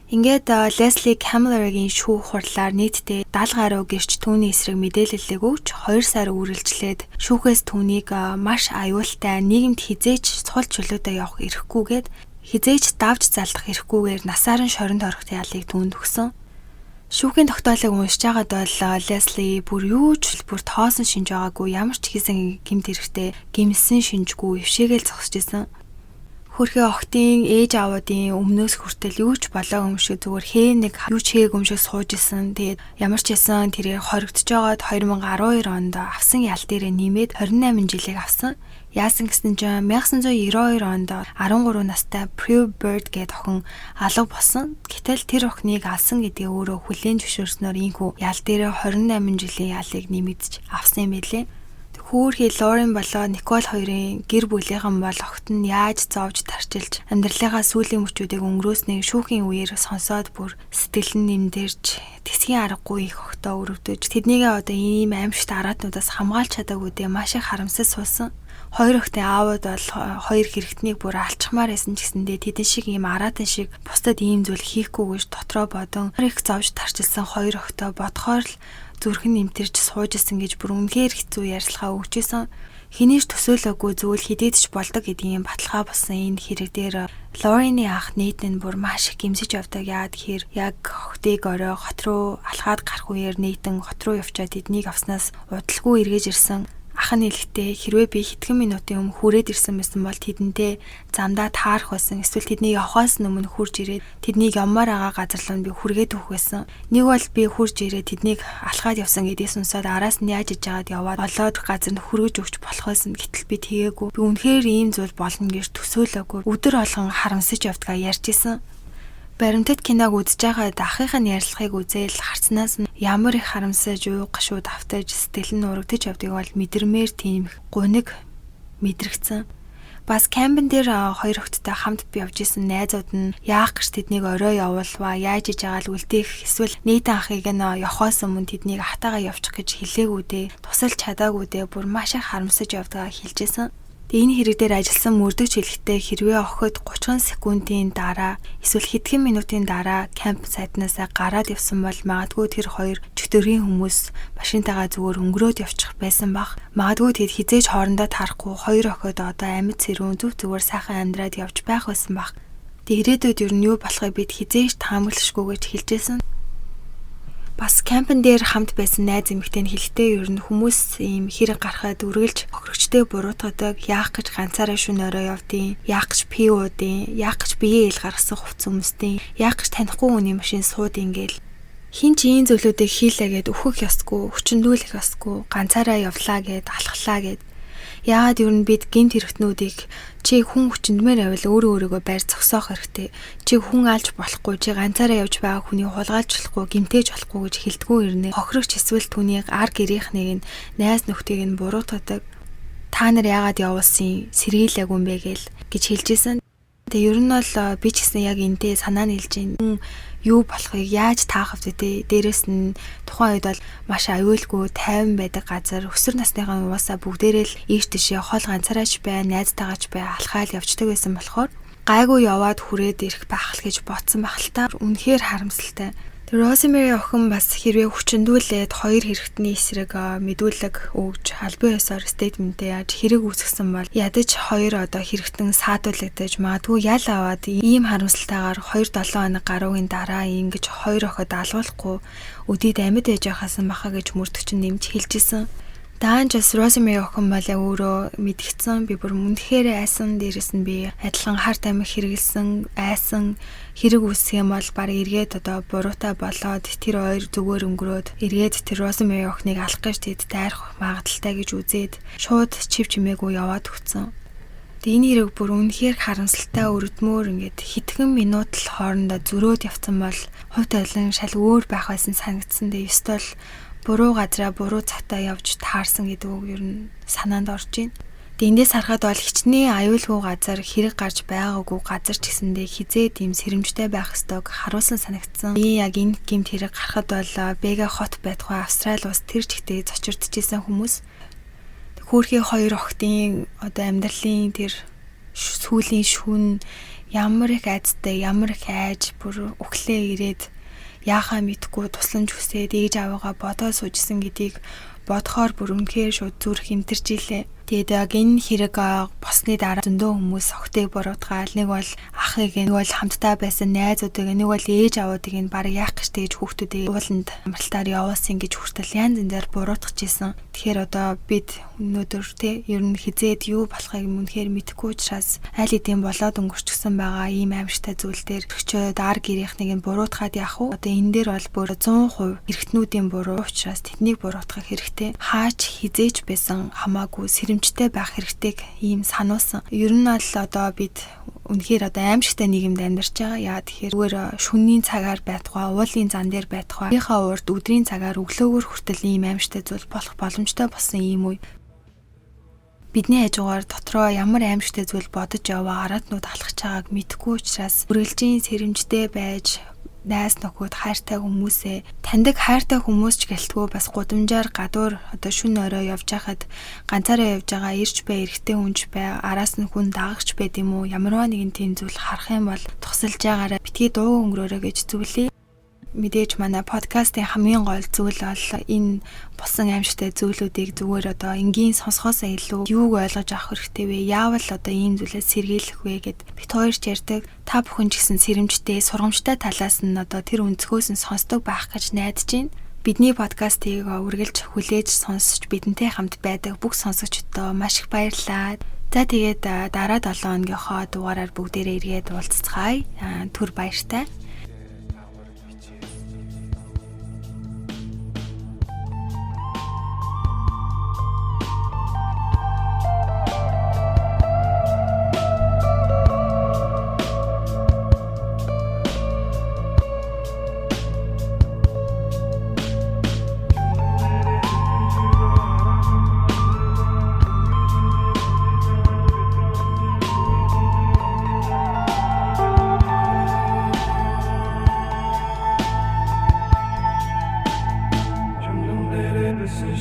Ингээд Лесли Камилагийн шүүх хурлаар нийтдээ 70 гаруй гэрч түүний эсрэг мэдээлэлийг өгч 2 сар үргэлжлээд шүүхээс түүнийг маш аюултай нийгэмд хизээч сул чөлөөтэй явах эрхгүйгээд хизээч давж залдах эрхгүйгээр насаар нь шоронд орох ялыг түүнд өгсөн. Шүүхийн тогтоолыг уншиж байгаад бол Лесли бүр юу ч бүр тоосон шинж байгаагүй, ямар ч хийсэн гэмт хэрэгтэй гимсэн шинжгүй өвшөөгөл зогсож исэн. Хөрхөө охтын ээж аавуудын өмнөөс хүртэл юу ч болоогүй юм шиг зүгээр нэг юу ч хийгээгүй юм шиг сууж исэн. Тэгээд ямар ч байсан тэрээр хоригдож байгаад 2012 онд авсан ял дээрээ нэмээд 28 жилийг авсан. Яасан гэсэн чинь 1992 онд 13 настай Prue Bird гэдэг охин алга болсон. Гэтэл тэр охиныг алсан гэдгийг өөрөө хүлээн зөвшөөрснөөр ийхүү ял дээрээ 28 жилийн ялыг нэмэгдэж авсан юм билээ. Хүүрхий Лорен болоо Никол хоёрын гэр бүлийнхэн бол огт нь яаж зовж тарчилж амьдралынхаа сүүлийн мөчүүдийг өнгөрөөснийг шүүхийн үеэр сонсоод бүр сэтгэл нь нэмдэрч тэсгийн аргагүй их огтоо өрөвдөж тэднийгээ одоо ийм аимшигт араатнуудаас хамгаалж чадаагүй дэ маш их харамсаж суусан. Хоёр охтын аавууд бол хоёр хэрэгтнийг бүр алчмаар байсан ч гэсэндээ тэдэн шиг ийм араатан шиг бусдад ийм зүйл хийхгүйгүйж дотроо бодон их зовж тарчилсан хоёр охтоо бодохоор л зүрхэн нэмтэрч сууж исэн гэж бүр үнэхээр хэцүү ярьслахаа өгчээсэн. Хинээч төсөөлөөгүй зүйл хидээд ч болдог гэдгийн баталгаа болсон энэ хэрэг дээр Лорены ах Нейтэн бүр маш их гэмсэж явдаг. Яагаад гэхээр яг охтыг орой хот руу алхаад гарах үеэр Нейтэн хот руу явчаад тэднийг авснаас удалгүй эргэж ирсэн. Ах нь хэлэхдээ хэрвээ би хэдхэн минутын өмнө хүрээд ирсэн байсан бол тэдэнтэй замдаа таарах байсан. Эсвэл тэдний явхаас өмнө хурж ирээд тэднийг явмаар байгаа газар руу би хүргээд өгөх байсан. Нэг бол би хурж ирээд тэднийг алхаад явсан гэдгийг сонсоод араас нь яаж иж байгаад яваад олоод газарт хүргэж өгч болох байсан. Гэтэл би тэгээгүй. Би үнэхээр ийм зүйл болно гэж төсөөлөөгүй. Өдөр болгон харамсаж явдгаа ярьж исэн. Баримтат киног үзэж байгаад ахынхаа ярьслахыг үзээл харцнаас нь ямар их харамсаж ууг гашуу давтаж сэтгэл нь урагдаж явдгийг бол мэдэрмээр тийм их гуниг мэдрэгцэн. Бас кампин дээр хоёр охттой хамт явж исэн найзууд нь яах гэж тэднийг орой явуулваа, яаж иж байгаа л үлдээх, эсвэл Нейтэн ахыг нь явахаас өмнө тэднийг хатаага явуучих гэж хэлээгүү дээ, тусалж чадаагүй дээ, бүр маш их харамсаж явдгаа хэлжсэн. Энэ хэрэг дээр ажилласан мөрдөгч хэлэхдээ хэрвээ охид 30 секундын дараа эсвэл хэдхэн минутын дараа камп сайтнаас гараад явсан бол магадгүй тэр хоёр чөтгөрийн хүмүүс машинтайгаа зүгээр өнгөрөөд явчих байсан бах. Магадгүй тэд хизээж хоорондоо тарахгүй хоёр охид одоо амьд сэрүүн зүв зүгээр сайхан амьдраад явж байх байсан бах. Ирээдүйд ер нь юу болохыг бид хизээж таамаглашгүй гэж хэлжсэн. Бас кампин дээр хамт байсан найз эмэгтэй нь хэлэхдээ ер нь хүмүүс ийм хэрэг гарахад үргэлж хохирогчтой буруутгадаг, яах гэж ганцаараа шөнө орой явдیں۔ Яах гэж пи уудیں۔ Яах гэж биеэ ил гаргасан хувцс өмсдیں۔ Яах гэж танихгүй хүний машин суудیں гээл. Хин ч ийм зүйлүүдийг хийлээгээд өөхөх ёсгүй, хүчндүүлэх ёсгүй, ганцаараа явлаа гэд алхлаа гэд. Яагаад ер нь бид гинт хэрэгтнүүдийг чи хүн хүчндмээр авал өөрөөгөө байр зогсоох хэрэгтэй. Чи хүн алж болохгүй, чи ганцаараа явж байгаа хүний хулгайлж болохгүй, гимтээж болохгүй гэж хэлдэггүй ирнэ. Хохирогч эсвэл түүний ар гэрийнхнийг нь найз нөхдийг нь буруутгадаг. Та нар яагаад явуулсан сэргийлээгүй юм бэ гэж хэлжсэн. Тэгээ ер нь бол би ч гэсэн яг энтэй санаа нийлж байна. Юу болохыг яаж таах вэ? Дээрээс нь тухайн үед бол маш аюулгүй тайван байдаг газар өсвөр насныхаа уусаа бүгдээрээ л ийш тийшээ хол ганцаараач бай, найзтайгаач бай алхаал явждаг байсан болохоор гайгүй яваад хүрээд ирэх байх л гэж бодсон байх л та. Үнэхээр харамсалтай. Rosemary охин бас хэрвээ хүчндүүлээд хоёр хэрэгтний эсрэг мэдүүлэг өгж албан ёсоор стейтментээ яаж хэрэг үүсгэсэн бол ядаж хоёр одоо хэрэгтэн саадуулагдаж магадгүй ял аваад ийм харамсалтайгаар 2-7 хоног гаруугийн дараа ингэж хоёр охид алуулахгүй өдийд амьд ээж байхаас баха гэж мөрдөгч нэмж хэлжсэн. Даанч бас Розмэ охин бол өөрөө мэдгдсэн. Би бүр үнэхээр айсан, дээрэс нь би адилхан харт амиг хэрэгэлсэн, айсан хэрэг үүсэх юм бол баг эргээд одоо буруутай болоод тэр хоёр зүгээр өнгөрөөд эргээд тэр Розмэ охиныг алах гэж тэд дайрах магадaltaй гэж үзээд шууд чив чимээгүй яваад өгсөн. Тэгээ энэ хэрэг бүр үнэхээр харамсалтай өрөдмөр ингээд хэдхэн минут л хоорондоо зөрөөд явцсан бол хувь тавилан шал өөр байх байсан санагдсан. Тэгээ ёстой л буруу газараа буруу цагтаа явж таарсан гэдэг үг ер нь санаанд орж байна. Тэгээ эндээс харахад бол хичнээн аюулгүй газар хэрэг гарч байгаагүй газар ч гэсэндээ хизээд ийм сэрэмжтэй байх ёстойг харуулсан санагдсан. Би яг энэ гэмт хэрэг гарахад бол Бега хот байтугай Австрали улс тэр чигтээ зочирдчихсэн хүмүүс. Хөөрхий хоёр охтын одоо амьдралын тэр сүүлийн шүн ямар их айцтай, ямар их айж бүр өглөө ирээд яахаа мэдгүй тусламж хүсээд ээж аваагаа бодоо суужсэн гэдгийг бодохоор бүр үнэхээр шууд зүрх хэмтэрч илээ. Тэгээд яг энэ хэрэг босны дараа зөндөө хүмүүс охтыг буруутгаал, нэг бол ахыг, нэг бол хамтдаа байсан найзуудыг, нэг бол ээж аваадыг нь баг яах гэж тэгж хүүхдүүдээ ууланд амралтаар явуулсан гэж хүртэл янз янзаар буруутгаж исэн. Тэгэхээр одоо бид өнөөдөр ер нь хизээд юу болохыг үнэхээр мэдэхгүй учраас аль хэдийн болоод өнгөрчихсөн байгаа ийм аимшигтай зүйл дээр өчөө дар гэрийнхнийг нь буруутгаад явах уу? Одоо энэ дээр бол бүр 100% эргэтнүүдийн буруу учраас тэднийг буруутгах хэрэгтэй. Хаач хизээч байсан хамаагүй сэрэмжтэй байх хэрэгтэйг ийм сануулсан. Ер нь бол одоо бид үнэхээр одоо аимшигтай нийгэмд амьдарч байгаа. Яа тэгэхээр зүгээр шөнийн цагаар байтугай, уулын зан дээр байтугай, өөрийнхөө урд өдрийн цагаар өглөөгөр хүртэл ийм аимшигтай зүйл болох боломжтой болсон ийм үе. Бидний хажуугаар дотроо ямар аимшигтай зүйл бодож яваа араатнууд алхаж байгааг мэдэхгүй учраас үргэлжийн сэрэмжтэй байж найз нөхөд хайртай хүмүүсээ таньдаг хайртай хүмүүс ч гэлтгүү бас гудамжаар гадуур одоо шүн орой явж хахад ганцаараа явж байгаа ирж бай эрэгтэй хүнж бай араас нь хүн даагч байд юм уу ямарваа нэгэн тийм зүйл харах юм бол тусалж байгаараа битгий дуу өнгөрөөрэй гэж зөвлөе. Мэдээж манай подкастын хамгийн гол зүйл бол энэ болсон аимшигтай зүйлүүдийг зүгээр одоо энгийн сонсохоосоо илүү юуг ойлгож авах хэрэгтэй вэ? Яавал одоо ийм зүйлээс сэргийлэх вэ гэд бит хоёр ч ярьдаг. Та бүхэн ч гэсэн сэрэмжтэй, сургамжтай талаас нь одоо тэр өнцгөөс нь сонсдог байх гэж найдаж байна. Бидний подкастыг үргэлж хүлээж сонсож бидэнтэй хамт байдаг бүх сонсогчдоо маш их баярлалаа. За тэгээд дараа 7 өнөөхөө дугаараар бүгдээрээ эргээд уулзцгаая. Түр баяртай.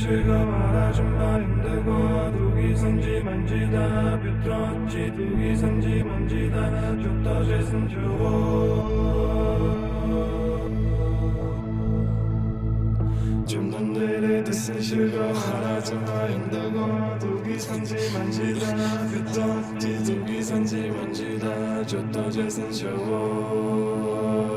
시가 말하지 마인되고 두기 선지 만지다 빗들었지 두기 선지 만지다 줬다 재선 주고 좀넌들의 뜻은 시가 말하지 마인되고 두기 선지 만지다 빗들었지 두기 선지 만지다 줬다 재선 주고